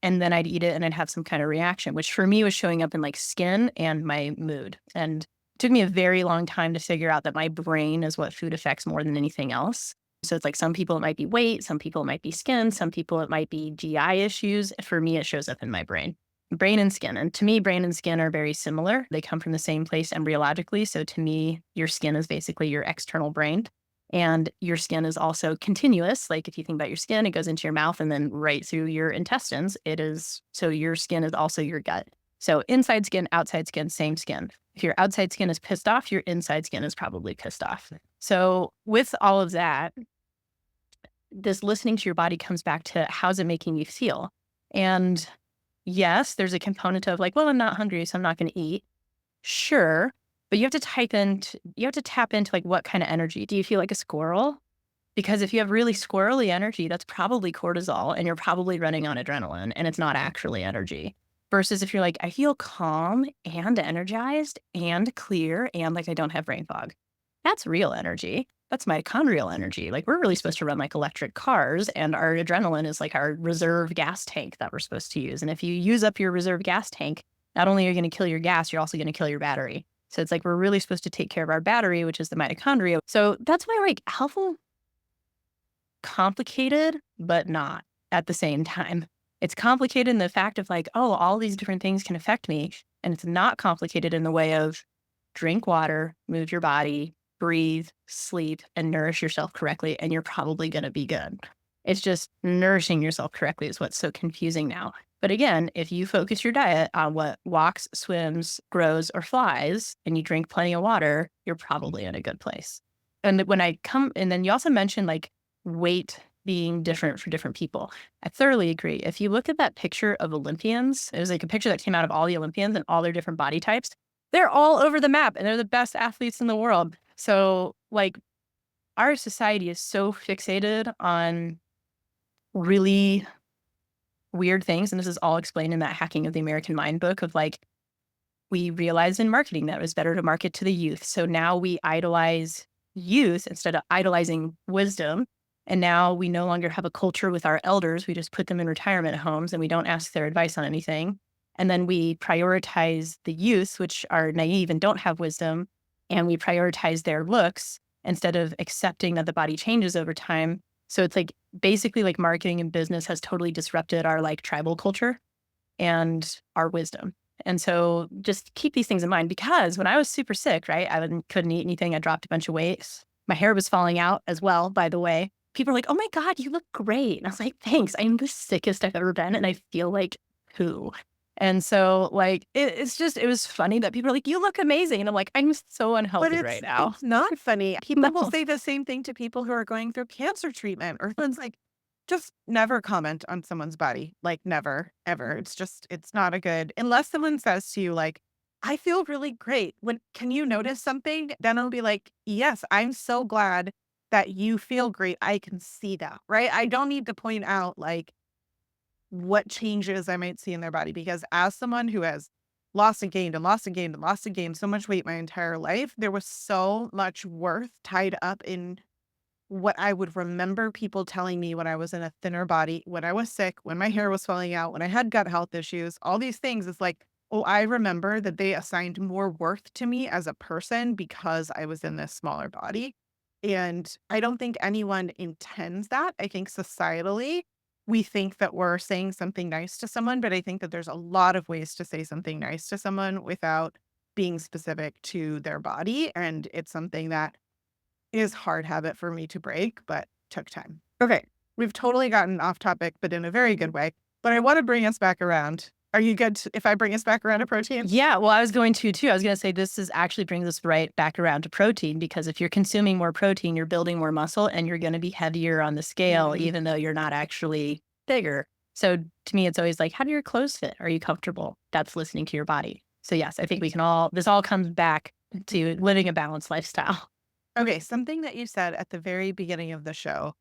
And then I'd eat it and I'd have some kind of reaction, which for me was showing up in like skin and my mood. And it took me a very long time to figure out that my brain is what food affects more than anything else. So it's like some people it might be weight, some people it might be skin, some people it might be GI issues. For me, it shows up in my brain and skin. And to me, brain and skin are very similar. They come from the same place embryologically. So to me, your skin is basically your external brain. And your skin is also continuous. Like if you think about your skin, it goes into your mouth and then right through your intestines. It is so your skin is also your gut. So inside skin, outside skin, same skin. If your outside skin is pissed off, your inside skin is probably pissed off. So with all of that, this listening to your body comes back to how's it making you feel? And yes, there's a component of like, well, I'm not hungry, so I'm not going to eat. Sure. But you have to tap into like what kind of energy. Do you feel like a squirrel? Because if you have really squirrely energy, that's probably cortisol and you're probably running on adrenaline and it's not actually energy. Versus if you're like, I feel calm and energized and clear and like I don't have brain fog. That's real energy. That's mitochondrial energy. Like we're really supposed to run like electric cars and our adrenaline is like our reserve gas tank that we're supposed to use. And if you use up your reserve gas tank, not only are you going to kill your gas, you're also going to kill your battery. So it's like we're really supposed to take care of our battery, which is the mitochondria. So that's why like health complicated, but not at the same time. It's complicated in the fact of like, oh, all these different things can affect me. And it's not complicated in the way of drink water, move your body, breathe, sleep, and nourish yourself correctly. And you're probably going to be good. It's just nourishing yourself correctly is what's so confusing now. But again, if you focus your diet on what walks, swims, grows, or flies, and you drink plenty of water, you're probably in a good place. And then you also mentioned like weight being different for different people. I thoroughly agree. If you look at that picture of Olympians, it was like a picture that came out of all the Olympians and all their different body types. They're all over the map and they're the best athletes in the world. So like our society is so fixated on really weird things. And this is all explained in that Hacking of the American Mind book of like, we realized in marketing that it was better to market to the youth. So now we idolize youth instead of idolizing wisdom. And now we no longer have a culture with our elders. We just put them in retirement homes and we don't ask their advice on anything. And then we prioritize the youth, which are naive and don't have wisdom. And we prioritize their looks instead of accepting that the body changes over time. So it's like basically like marketing and business has totally disrupted our like tribal culture and our wisdom. And so just keep these things in mind because when I was super sick, right, couldn't eat anything. I dropped a bunch of weight. My hair was falling out as well, by the way. People are like, oh my God, you look great. And I was like, thanks. I'm the sickest I've ever been. And I feel like poo. And so like, it was funny that people are like, you look amazing. And I'm like, I'm so But unhealthy right now. it's not funny. People will No. say the same thing to people who are going through cancer treatment or things like just never comment on someone's body. Like never, ever. It's not a good unless someone says to you, like, I feel really great. When can you notice something? Then I'll be like, yes, I'm so glad that you feel great. I can see that, right? I don't need to point out like what changes I might see in their body because as someone who has lost and gained and lost and gained and lost and gained so much weight my entire life, there was so much worth tied up in what I would remember people telling me when I was in a thinner body, when I was sick, when my hair was falling out, when I had gut health issues, all these things. It's like, oh, I remember that they assigned more worth to me as a person because I was in this smaller body. And I don't think anyone intends that. I think societally, we think that we're saying something nice to someone, but I think that there's a lot of ways to say something nice to someone without being specific to their body. And it's something that is hard habit for me to break, but took time. Okay. We've totally gotten off topic, but in a very good way. But I want to bring us back around. Are you good if I bring us back around to protein? Yeah, well, I was going to too. I was going to say this is actually brings us right back around to protein because if you're consuming more protein, you're building more muscle and you're going to be heavier on the scale, Mhm. even though you're not actually bigger. So to me, it's always like, how do your clothes fit? Are you comfortable? That's listening to your body. So yes, I think this all comes back to living a balanced lifestyle. Okay. Something that you said at the very beginning of the show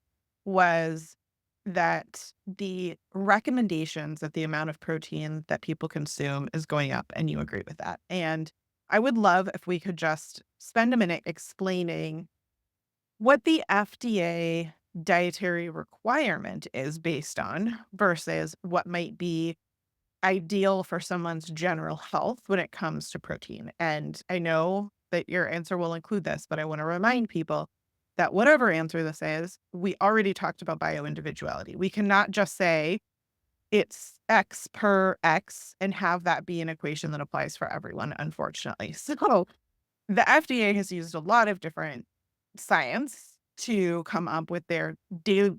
was that the recommendations of the amount of protein that people consume is going up, and you agree with that. And I would love if we could just spend a minute explaining what the FDA dietary requirement is based on versus what might be ideal for someone's general health when it comes to protein. And I know that your answer will include this, but I want to remind people that whatever answer this is, we already talked about bioindividuality. We cannot just say it's X per X and have that be an equation that applies for everyone, unfortunately. So the FDA has used a lot of different science to come up with their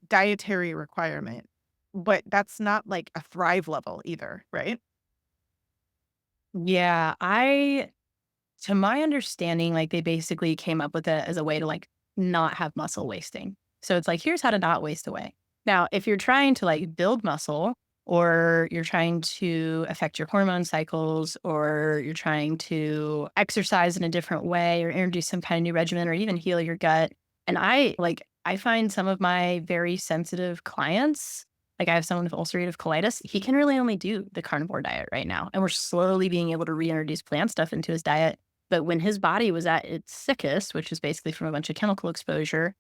dietary requirement, but that's not like a thrive level either, right? Yeah, I to my understanding, like, they basically came up with it as a way to, like, not have muscle wasting. So it's like, here's how to not waste away. Now, if you're trying to, like, build muscle or you're trying to affect your hormone cycles or you're trying to exercise in a different way or introduce some kind of new regimen or even heal your gut, and I find some of my very sensitive clients, like, I have someone with ulcerative colitis, he can really only do the carnivore diet right now, and we're slowly being able to reintroduce plant stuff into his diet, but when his body was at its sickest, which is basically from a bunch of chemical exposure,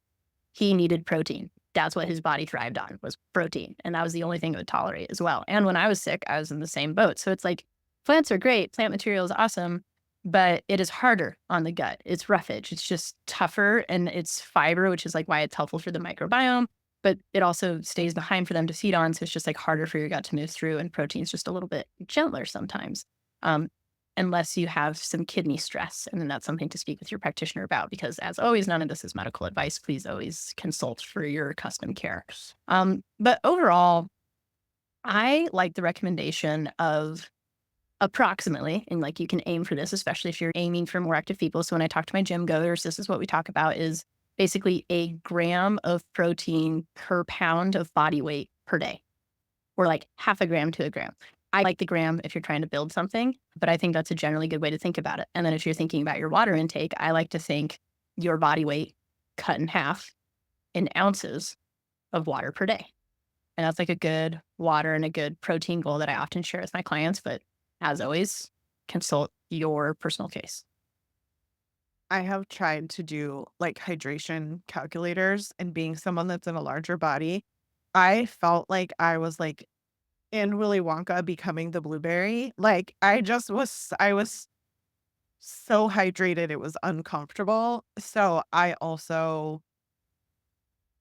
he needed protein. That's what his body thrived on was protein, and that was the only thing it would tolerate as well. And when I was sick, I was in the same boat. So it's like plants are great, plant material is awesome, but it is harder on the gut. It's roughage. It's just tougher and it's fiber, which is like why it's helpful for the microbiome, but it also stays behind for them to feed on. So it's just like harder for your gut to move through, and protein's just a little bit gentler sometimes. Um, Unless you have some kidney stress. And then that's something to speak with your practitioner about because, as always, none of this is medical advice. Please always consult for your custom care. But overall, I like the recommendation of approximately, and like you can aim for this, especially if you're aiming for more active people. So when I talk to my gym goers, this is what we talk about is basically a gram of protein per pound of body weight per day, or like half a gram to a gram. I like the gram if you're trying to build something, but I think that's a generally good way to think about it. And then if you're thinking about your water intake, I like to think your body weight cut in half in ounces of water per day. And that's like a good water and a good protein goal that I often share with my clients. But as always, consult your personal case. I have tried to do like hydration calculators, and being someone that's in a larger body, I felt like I was like in Willy Wonka becoming the blueberry. Like I was so hydrated, it was uncomfortable. So I also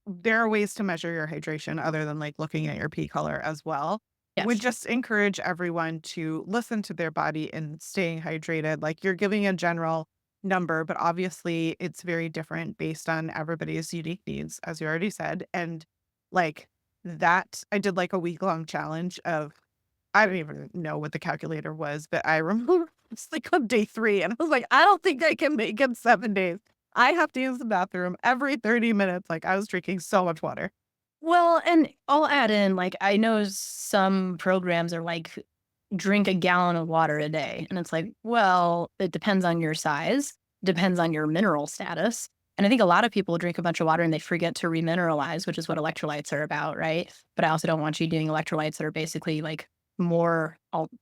there are ways to measure your hydration other than like looking at your pee color as well. Would Yes. just encourage everyone to listen to their body and staying hydrated. Like you're giving a general number, but obviously it's very different based on everybody's unique needs, as you already said. And like that, I did like a week long challenge of I don't even know what the calculator was, but I remember it's like on day 3, and I was like, "I don't think I can make it 7 days. I have to use the bathroom every 30 minutes." Like, I was drinking so much water. Well, and I'll add in, like, I know some programs are like, drink a gallon of water a day. And it's like, well, it depends on your size, depends on your mineral status. And I think a lot of people drink a bunch of water and they forget to remineralize, which is what electrolytes are about, right? But I also don't want you doing electrolytes that are basically like more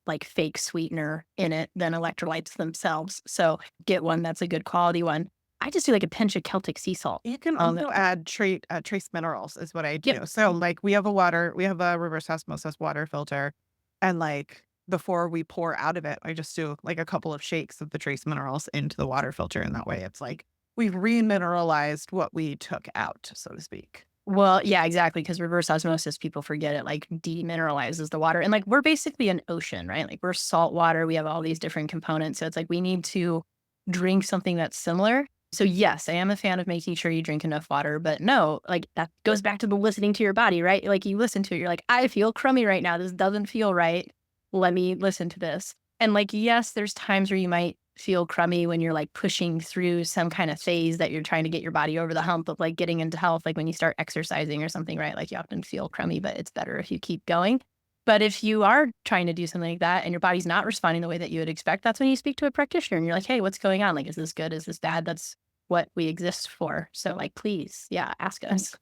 like fake sweetener in it than electrolytes themselves. So get one that's a good quality one. I just do like a pinch of Celtic sea salt. You can Um, also add trace minerals is what I yep. do. So, like, we have a reverse osmosis water filter, and, like, before we pour out of it, I just do, like, a couple of shakes of the trace minerals into the water filter, and that way it's like we've remineralized what we took out, so to speak. Well, yeah, exactly. Because reverse osmosis, people forget it, like, demineralizes the water, and, like, we're basically an ocean, right? Like, we're salt water, we have all these different components, so it's like we need to drink something that's similar. So, yes, I am a fan of making sure you drink enough water, but no, like, that goes back to the listening to your body, right? Like, you listen to it, you're like, "I feel crummy right now, this doesn't feel right. Let me listen to this." And, like, yes, there's times where you might feel crummy when you're like pushing through some kind of phase that you're trying to get your body over the hump of like getting into health, like when you start exercising or something, right? Like you often feel crummy, but it's better if you keep going. But if you are trying to do something like that and your body's not responding the way that you would expect, that's when you speak to a practitioner and you're like, hey, what's going on? Like, is this good? Is this bad? That's what we exist for. So, like, please, yeah, ask us.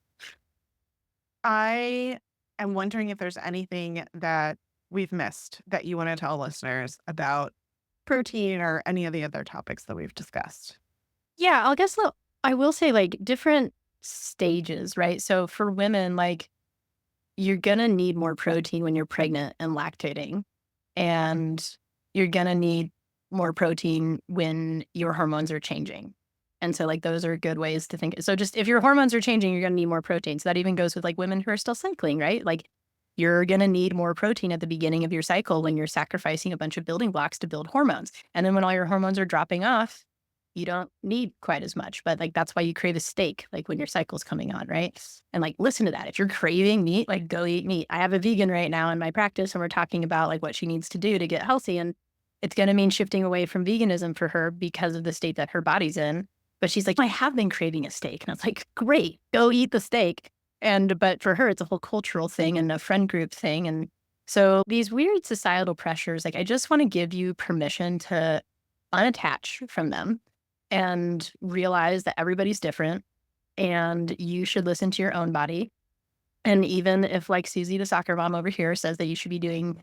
I am wondering if there's anything that we've missed that you wanna tell listeners about protein or any of the other topics that we've discussed. Yeah, I guess I will say like different stages, right? So for women, like you're gonna need more protein when you're pregnant and lactating, and you're gonna need more protein when your hormones are changing. And so like those are good ways to think. So just if your hormones are changing, you're going to need more protein. So that even goes with like women who are still cycling, right? Like you're going to need more protein at the beginning of your cycle when you're sacrificing a bunch of building blocks to build hormones. And then when all your hormones are dropping off, you don't need quite as much. But like that's why you crave a steak, like when your cycle's coming on, right? And like listen to that. If you're craving meat, like go eat meat. I have a vegan right now in my practice, and we're talking about like what she needs to do to get healthy. And it's going to mean shifting away from veganism for her because of the state that her body's in. But she's like, I have been craving a steak. And I was like, great, go eat the steak. But for her, it's a whole cultural thing and a friend group thing. And so these weird societal pressures, like I just want to give you permission to unattach from them and realize that everybody's different and you should listen to your own body. And even if like Susie, the soccer mom over here, says that you should be doing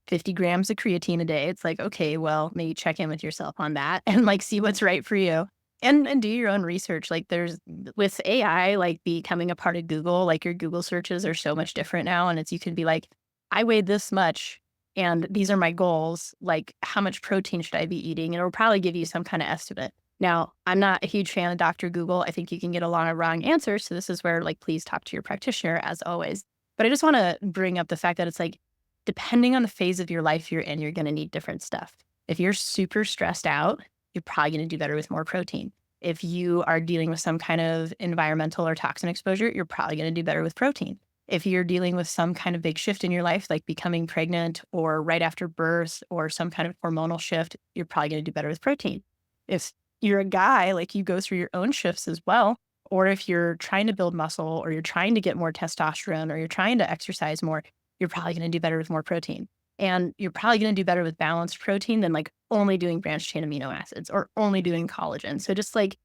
50 grams of creatine a day, it's like, okay, well, maybe check in with yourself on that and like see what's right for you. And do your own research. Like there's with AI like becoming a part of Google, like your Google searches are so much different now. And it's you can be like, I weighed this much and these are my goals. Like how much protein should I be eating? And it'll probably give you some kind of estimate. Now, I'm not a huge fan of Dr. Google. I think you can get a lot of wrong answers. So this is where like please talk to your practitioner as always. But I just want to bring up the fact that it's like depending on the phase of your life you're in, you're going to need different stuff. If you're super stressed out, you're probably going to do better with more protein. If you are dealing with some kind of environmental or toxin exposure, you're probably going to do better with protein. If you're dealing with some kind of big shift in your life, like becoming pregnant or right after birth or some kind of hormonal shift, you're probably going to do better with protein. If you're a guy, like you go through your own shifts as well, or if you're trying to build muscle or you're trying to get more testosterone or you're trying to exercise more, you're probably going to do better with more protein. And you're probably going to do better with balanced protein than like only doing branched chain amino acids or only doing collagen. So just like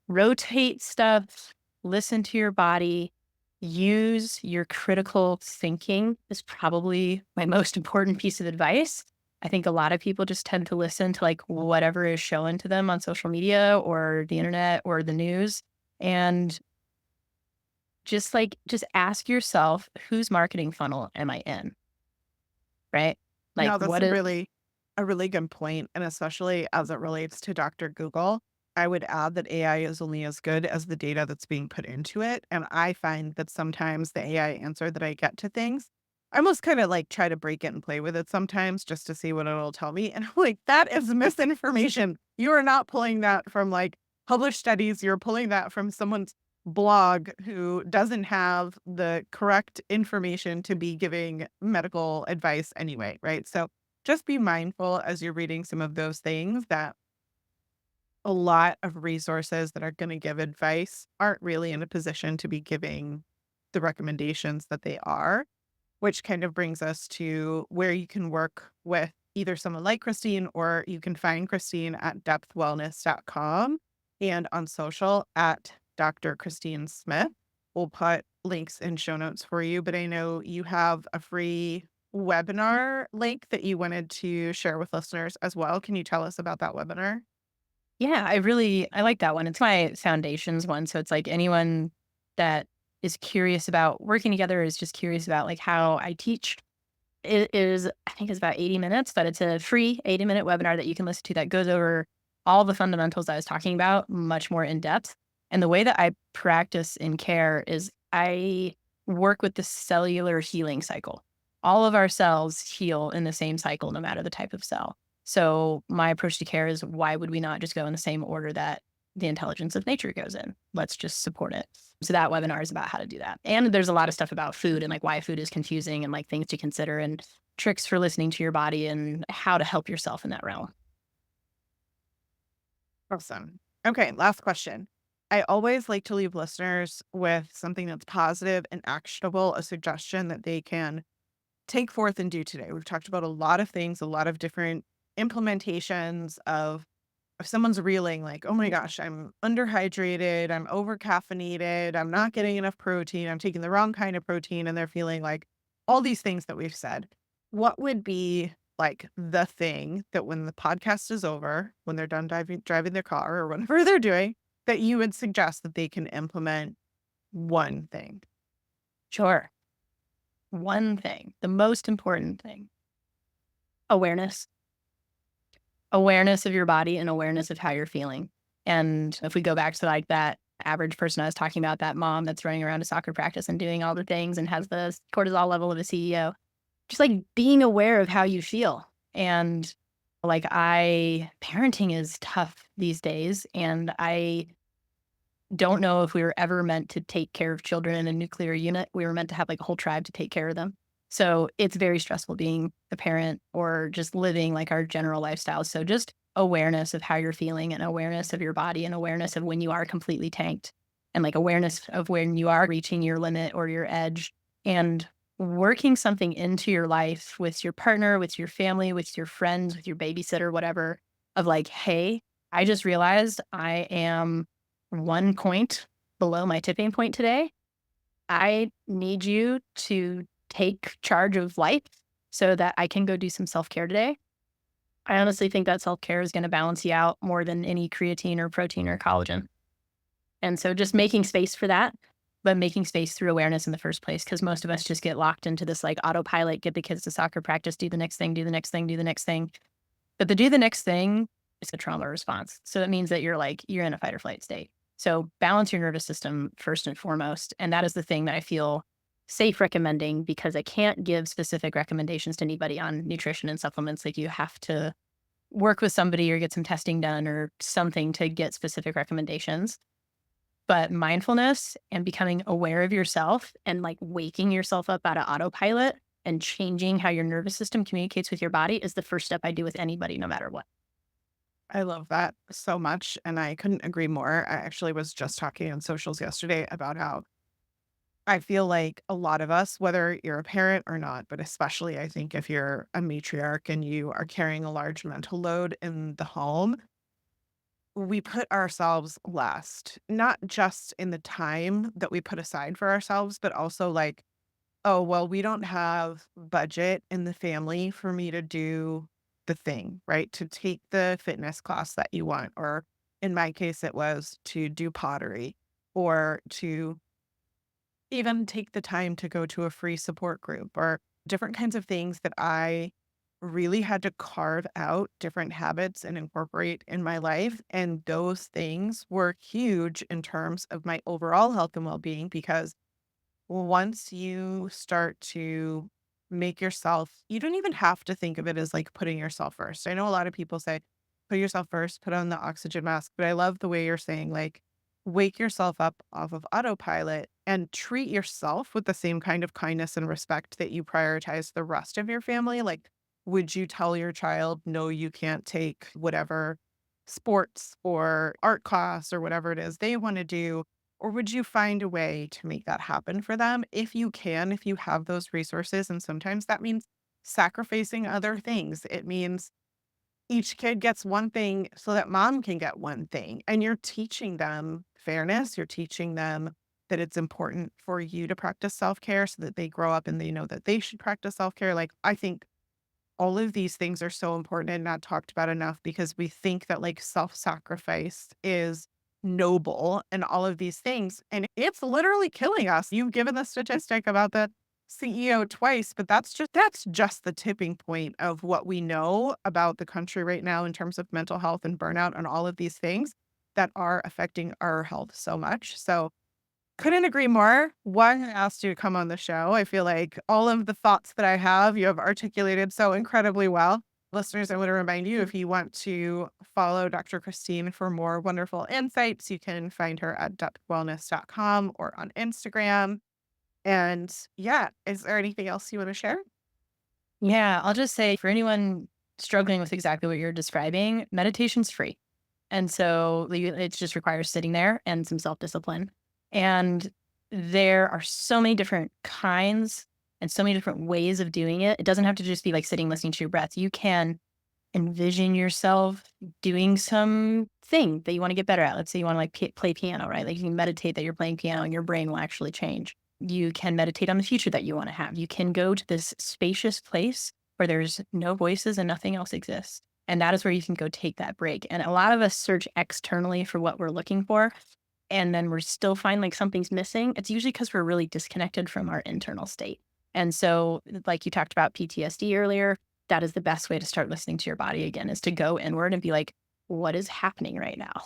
rotate stuff, listen to your body, use your critical thinking is probably my most important piece of advice. I think a lot of people just tend to listen to like whatever is shown to them on social media or the internet or the news. And just ask yourself, whose marketing funnel am I in? Right? Like No, that's what is a really good point, and especially as it relates to Doctor Google. I would add that AI is only as good as the data that's being put into it, and I find that sometimes the AI answer that I get to things, I almost kinda, like, try to break it and play with it sometimes just to see what it'll tell me, and I'm like, "That is misinformation. You are not pulling that from, like, published studies, you're pulling that from someone's blog who doesn't have the correct information to be giving medical advice anyway," right? So, just be mindful as you're reading some of those things that a lot of resources that are gonna give advice aren't really in a position to be giving the recommendations that they are, which kind of brings us to where you can work with either someone like Christine or you can find Christine at depthwellness.com and on social at Dr. Christine Smith. We'll put links in show notes for you, but I know you have a free webinar link that you wanted to share with listeners as well. Can you tell us about that webinar? Yeah, I like that one. It's my foundations one. So it's like anyone that is curious about working together is just curious about like how I teach. It is, I think it's about 80 minutes, but it's a free 80-minute webinar that you can listen to that goes over all the fundamentals I was talking about much more in depth. And the way that I practice in care is I work with the cellular healing cycle. All of our cells heal in the same cycle, no matter the type of cell. So my approach to care is why would we not just go in the same order that the intelligence of nature goes in? Let's just support it. So that webinar is about how to do that. And there's a lot of stuff about food and like why food is confusing and like things to consider and tricks for listening to your body and how to help yourself in that realm. Awesome. Okay, last question. I always like to leave listeners with something that's positive and actionable, a suggestion that they can take forth and do today. We've talked about a lot of things, a lot of different implementations of if someone's reeling like, "Oh my gosh, I'm underhydrated, I'm over caffeinated, I'm not getting enough protein, I'm taking the wrong kind of protein," and they're feeling like all these things that we've said. What would be like the thing that when the podcast is over, when they're done driving their car or whatever they're doing, that you would suggest that they can implement one thing? Sure. One thing, the most important thing, awareness, awareness of your body and awareness of how you're feeling. And if we go back to like that average person I was talking about, that mom that's running around a soccer practice and doing all the things and has the cortisol level of a CEO, just like being aware of how you feel. And like parenting is tough these days. And I don't know if we were ever meant to take care of children in a nuclear unit. We were meant to have like a whole tribe to take care of them. So it's very stressful being a parent or just living like our general lifestyle. So just awareness of how you're feeling and awareness of your body and awareness of when you are completely tanked and like awareness of when you are reaching your limit or your edge and working something into your life with your partner, with your family, with your friends, with your babysitter, whatever, of like, hey, I just realized I am 1 point below my tipping point today. I need you to take charge of life so that I can go do some self-care today. I honestly think that self-care is gonna balance you out more than any creatine or protein or collagen. And so just making space for that, but making space through awareness in the first place, because most of us just get locked into this like autopilot, get the kids to soccer practice, do the next thing, do the next thing, do the next thing. But the do the next thing is a trauma response. So that means that you're in a fight or flight state. So balance your nervous system first and foremost. And that is the thing that I feel safe recommending because I can't give specific recommendations to anybody on nutrition and supplements. Like you have to work with somebody or get some testing done or something to get specific recommendations. But mindfulness and becoming aware of yourself and like waking yourself up out of autopilot and changing how your nervous system communicates with your body is the first step I do with anybody, no matter what. I love that so much, and I couldn't agree more. I actually was just talking on socials yesterday about how I feel like a lot of us, whether you're a parent or not, but especially I think if you're a matriarch and you are carrying a large mental load in the home, we put ourselves last, not just in the time that we put aside for ourselves, but also like, oh, well, we don't have budget in the family for me to do the thing, right? To take the fitness class that you want, or in my case, it was to do pottery or to even take the time to go to a free support group or different kinds of things that I really had to carve out different habits and incorporate in my life. And those things were huge in terms of my overall health and well being because once you start to make yourself, you don't even have to think of it as like putting yourself first. I know a lot of people say, put yourself first, put on the oxygen mask, but I love the way you're saying, like, wake yourself up off of autopilot and treat yourself with the same kind of kindness and respect that you prioritize the rest of your family. Like, would you tell your child, no, you can't take whatever sports or art class or whatever it is they want to do? Or would you find a way to make that happen for them if you can, if you have those resources? And sometimes that means sacrificing other things. It means each kid gets one thing so that mom can get one thing. And you're teaching them fairness. You're teaching them that it's important for you to practice self care so that they grow up and they know that they should practice self care. Like, I think all of these things are so important and not talked about enough because we think that like self-sacrifice is noble and all of these things. And it's literally killing us. You've given the statistic about the CEO twice, but that's just the tipping point of what we know about the country right now in terms of mental health and burnout and all of these things that are affecting our health so much. So couldn't agree more. Why I asked you to come on the show. I feel like all of the thoughts that I have, you have articulated so incredibly well. Listeners, I want to remind you if you want to follow Dr. Christine for more wonderful insights, you can find her at depthwellness.com or on Instagram. And yeah, is there anything else you want to share? Yeah, I'll just say for anyone struggling with exactly what you're describing, meditation's free. And so it just requires sitting there and some self discipline. And there are so many different kinds and so many different ways of doing it. It doesn't have to just be like sitting, listening to your breath. You can envision yourself doing some thing that you want to get better at. Let's say you want to like play piano, right? Like you can meditate that you're playing piano and your brain will actually change. You can meditate on the future that you want to have. You can go to this spacious place where there's no voices and nothing else exists. And that is where you can go take that break. And a lot of us search externally for what we're looking for. And then we're still find like something's missing. It's usually because we're really disconnected from our internal state. And so, like you talked about PTSD earlier, that is the best way to start listening to your body again is to go inward and be like, what is happening right now?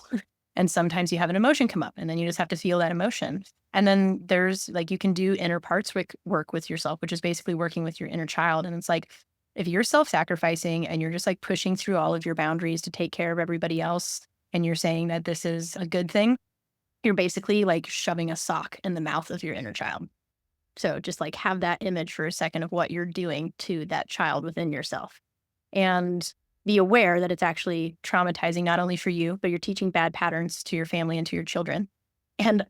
And sometimes you have an emotion come up and then you just have to feel that emotion. And then there's like, you can do inner parts work with yourself, which is basically working with your inner child. And it's like, if you're self-sacrificing and you're just like pushing through all of your boundaries to take care of everybody else, and you're saying that this is a good thing, you're basically like shoving a sock in the mouth of your inner child. So just like have that image for a second of what you're doing to that child within yourself. And be aware that it's actually traumatizing not only for you, but you're teaching bad patterns to your family and to your children. And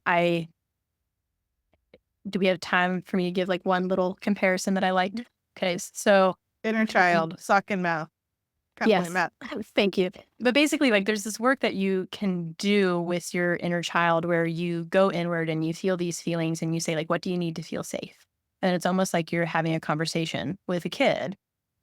do we have time for me to give like one little comparison that I liked? Okay. So, Inner y- child, sock and mouth. Compliment yes, Matt. thank you. But basically, like, there's this work that you can do with your inner child where you go inward and you feel these feelings and you say, like, what do you need to feel safe? And it's almost like you're having a conversation with a kid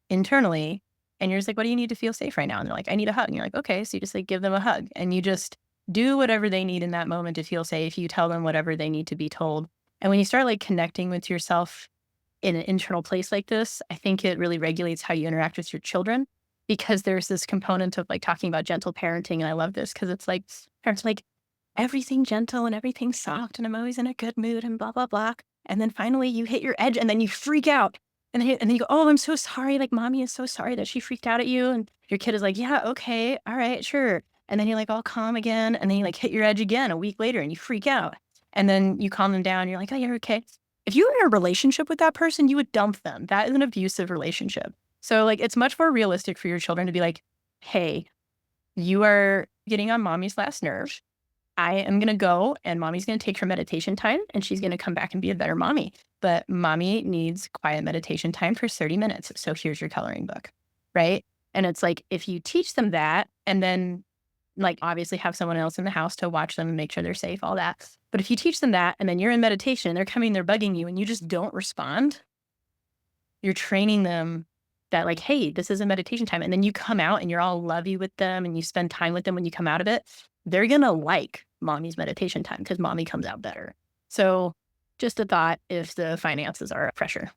internally. And you're just like, what do you need to feel safe right now? And they're like, I need a hug. And you're like, okay. So you just like give them a hug and you just do whatever they need in that moment to feel safe. You tell them whatever they need to be told. And when you start like connecting with yourself in an internal place like this, I think it really regulates how you interact with your children, because there's this component of like talking about gentle parenting. And I love this because it's like parents are like, everything gentle and everything soft and I'm always in a good mood and blah, blah, blah. And then finally you hit your edge and then you freak out. And then you go, oh, I'm so sorry. Like, mommy is so sorry that she freaked out at you. And your kid is like, yeah, okay. All right, sure. And then you're like all calm again. And then you like hit your edge again a week later and you freak out. And then you calm them down. You're like, oh, you're okay. If you were in a relationship with that person, you would dump them. That is an abusive relationship. So, like, it's much more realistic for your children to be like, hey, you are getting on mommy's last nerve. I am going to go and mommy's going to take her meditation time and she's going to come back and be a better mommy. But mommy needs quiet meditation time for 30 minutes. So here's your coloring book. Right. And it's like, if you teach them that and then like obviously have someone else in the house to watch them and make sure they're safe, all that. But if you teach them that and then you're in meditation, they're coming, they're bugging you and you just don't respond, you're training them that like, hey, this is a meditation time. And then you come out and you're all lovey with them and you spend time with them when you come out of it. They're going to like mommy's meditation time because mommy comes out better. So just a thought if the finances are a pressure.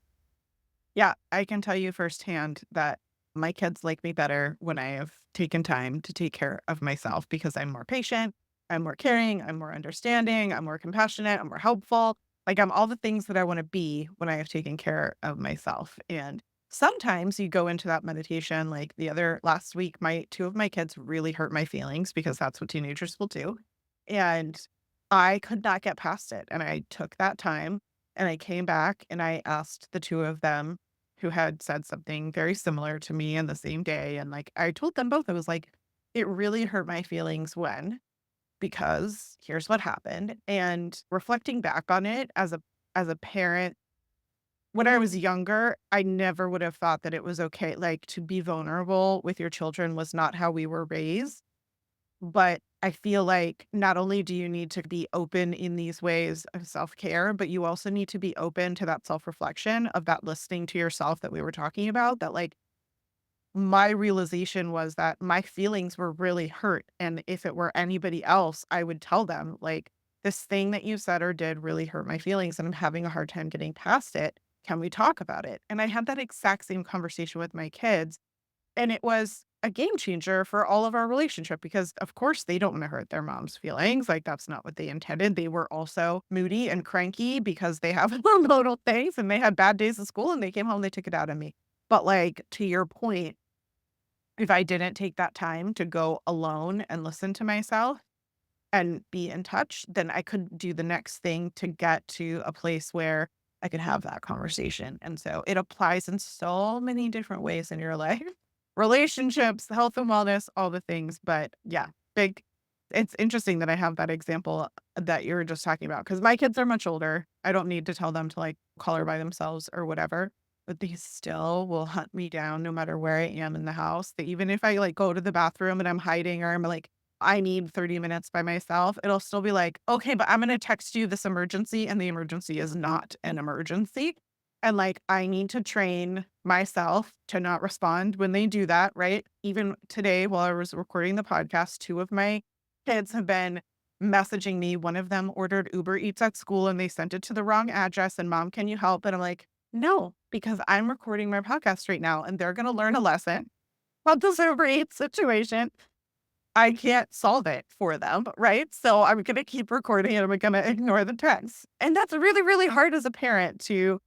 Yeah, I can tell you firsthand that my kids like me better when I have taken time to take care of myself because I'm more patient, I'm more caring, I'm more understanding, I'm more compassionate, I'm more helpful. Like I'm all the things that I want to be when I have taken care of myself. And sometimes you go into that meditation, like the other last week, my two of my kids really hurt my feelings because that's what teenagers will do. And I could not get past it. And I took that time and I came back and I asked the two of them who had said something very similar to me in the same day. And like I told them both, I was like, it really hurt my feelings when, because here's what happened. And reflecting back on it as a parent, when I was younger, I never would have thought that it was okay. Like to be vulnerable with your children was not how we were raised. But I feel like not only do you need to be open in these ways of self-care, but you also need to be open to that self-reflection of that listening to yourself that we were talking about, that like my realization was that my feelings were really hurt. And if it were anybody else, I would tell them, like, this thing that you said or did really hurt my feelings, and I'm having a hard time getting past it. Can we talk about it? And I had that exact same conversation with my kids. And it was a game changer for all of our relationship because, of course, they don't wanna hurt their mom's feelings, like, that's not what they intended. They were also moody and cranky because they have hormonal things, and they had bad days at school, and they came home, they took it out on me. But, like, to your point, if I didn't take that time to go alone and listen to myself and be in touch, then I couldn't do the next thing to get to a place where I could have that conversation. And so it applies in so many different ways in your life. Relationships, health and wellness, all the things. But yeah, big it's interesting that I have that example that you were just talking about because my kids are much older. I don't need to tell them to like color by themselves or whatever, but they still will hunt me down no matter where I am in the house. That even if I like go to the bathroom and I'm hiding or I'm like I need 30 minutes by myself, it'll still be like, okay, but I'm going to text you this emergency. And the emergency is not an emergency. And like, I need to train myself to not respond when they do that. Right. Even today, while I was recording the podcast, two of my kids have been messaging me. One of them ordered Uber Eats at school and they sent it to the wrong address. And mom, can you help? And I'm like, no, because I'm recording my podcast right now and they're going to learn a lesson about this Uber Eats situation I can't solve it for them, right? So I'm going to keep recording and I'm going to ignore the texts. And that's really, really hard as a parent to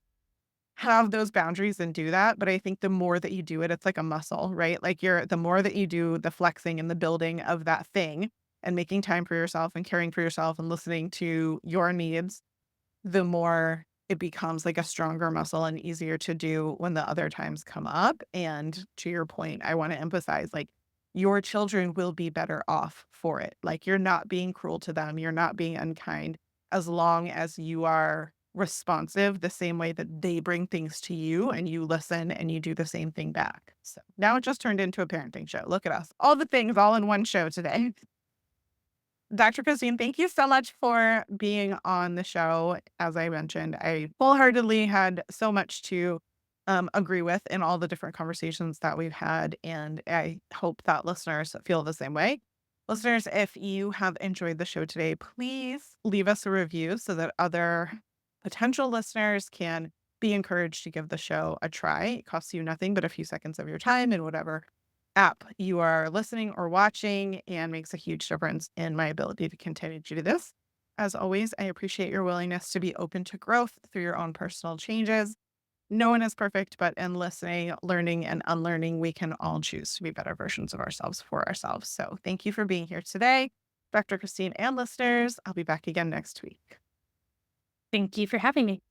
have those boundaries and do that. But I think the more that you do it, it's like a muscle, right? Like the more that you do the flexing and the building of that thing and making time for yourself and caring for yourself and listening to your needs, the more it becomes like a stronger muscle and easier to do when the other times come up. And to your point, I want to emphasize like your children will be better off for it. Like you're not being cruel to them, you're not being unkind as long as you are responsive the same way that they bring things to you and you listen and you do the same thing back. So now it just turned into a parenting show. Look at us. All the things all in one show today. Dr. Christine, thank you so much for being on the show. As I mentioned, I wholeheartedly had so much to agree with in all the different conversations that we've had. And I hope that listeners feel the same way. Listeners, if you have enjoyed the show today, please leave us a review so that other potential listeners can be encouraged to give the show a try. It costs you nothing but a few seconds of your time in whatever app you are listening or watching and makes a huge difference in my ability to continue to do this. As always, I appreciate your willingness to be open to growth through your own personal changes. No one is perfect, but in listening, learning, and unlearning, we can all choose to be better versions of ourselves for ourselves. So thank you for being here today, Dr. Christine and listeners. I'll be back again next week. Thank you for having me.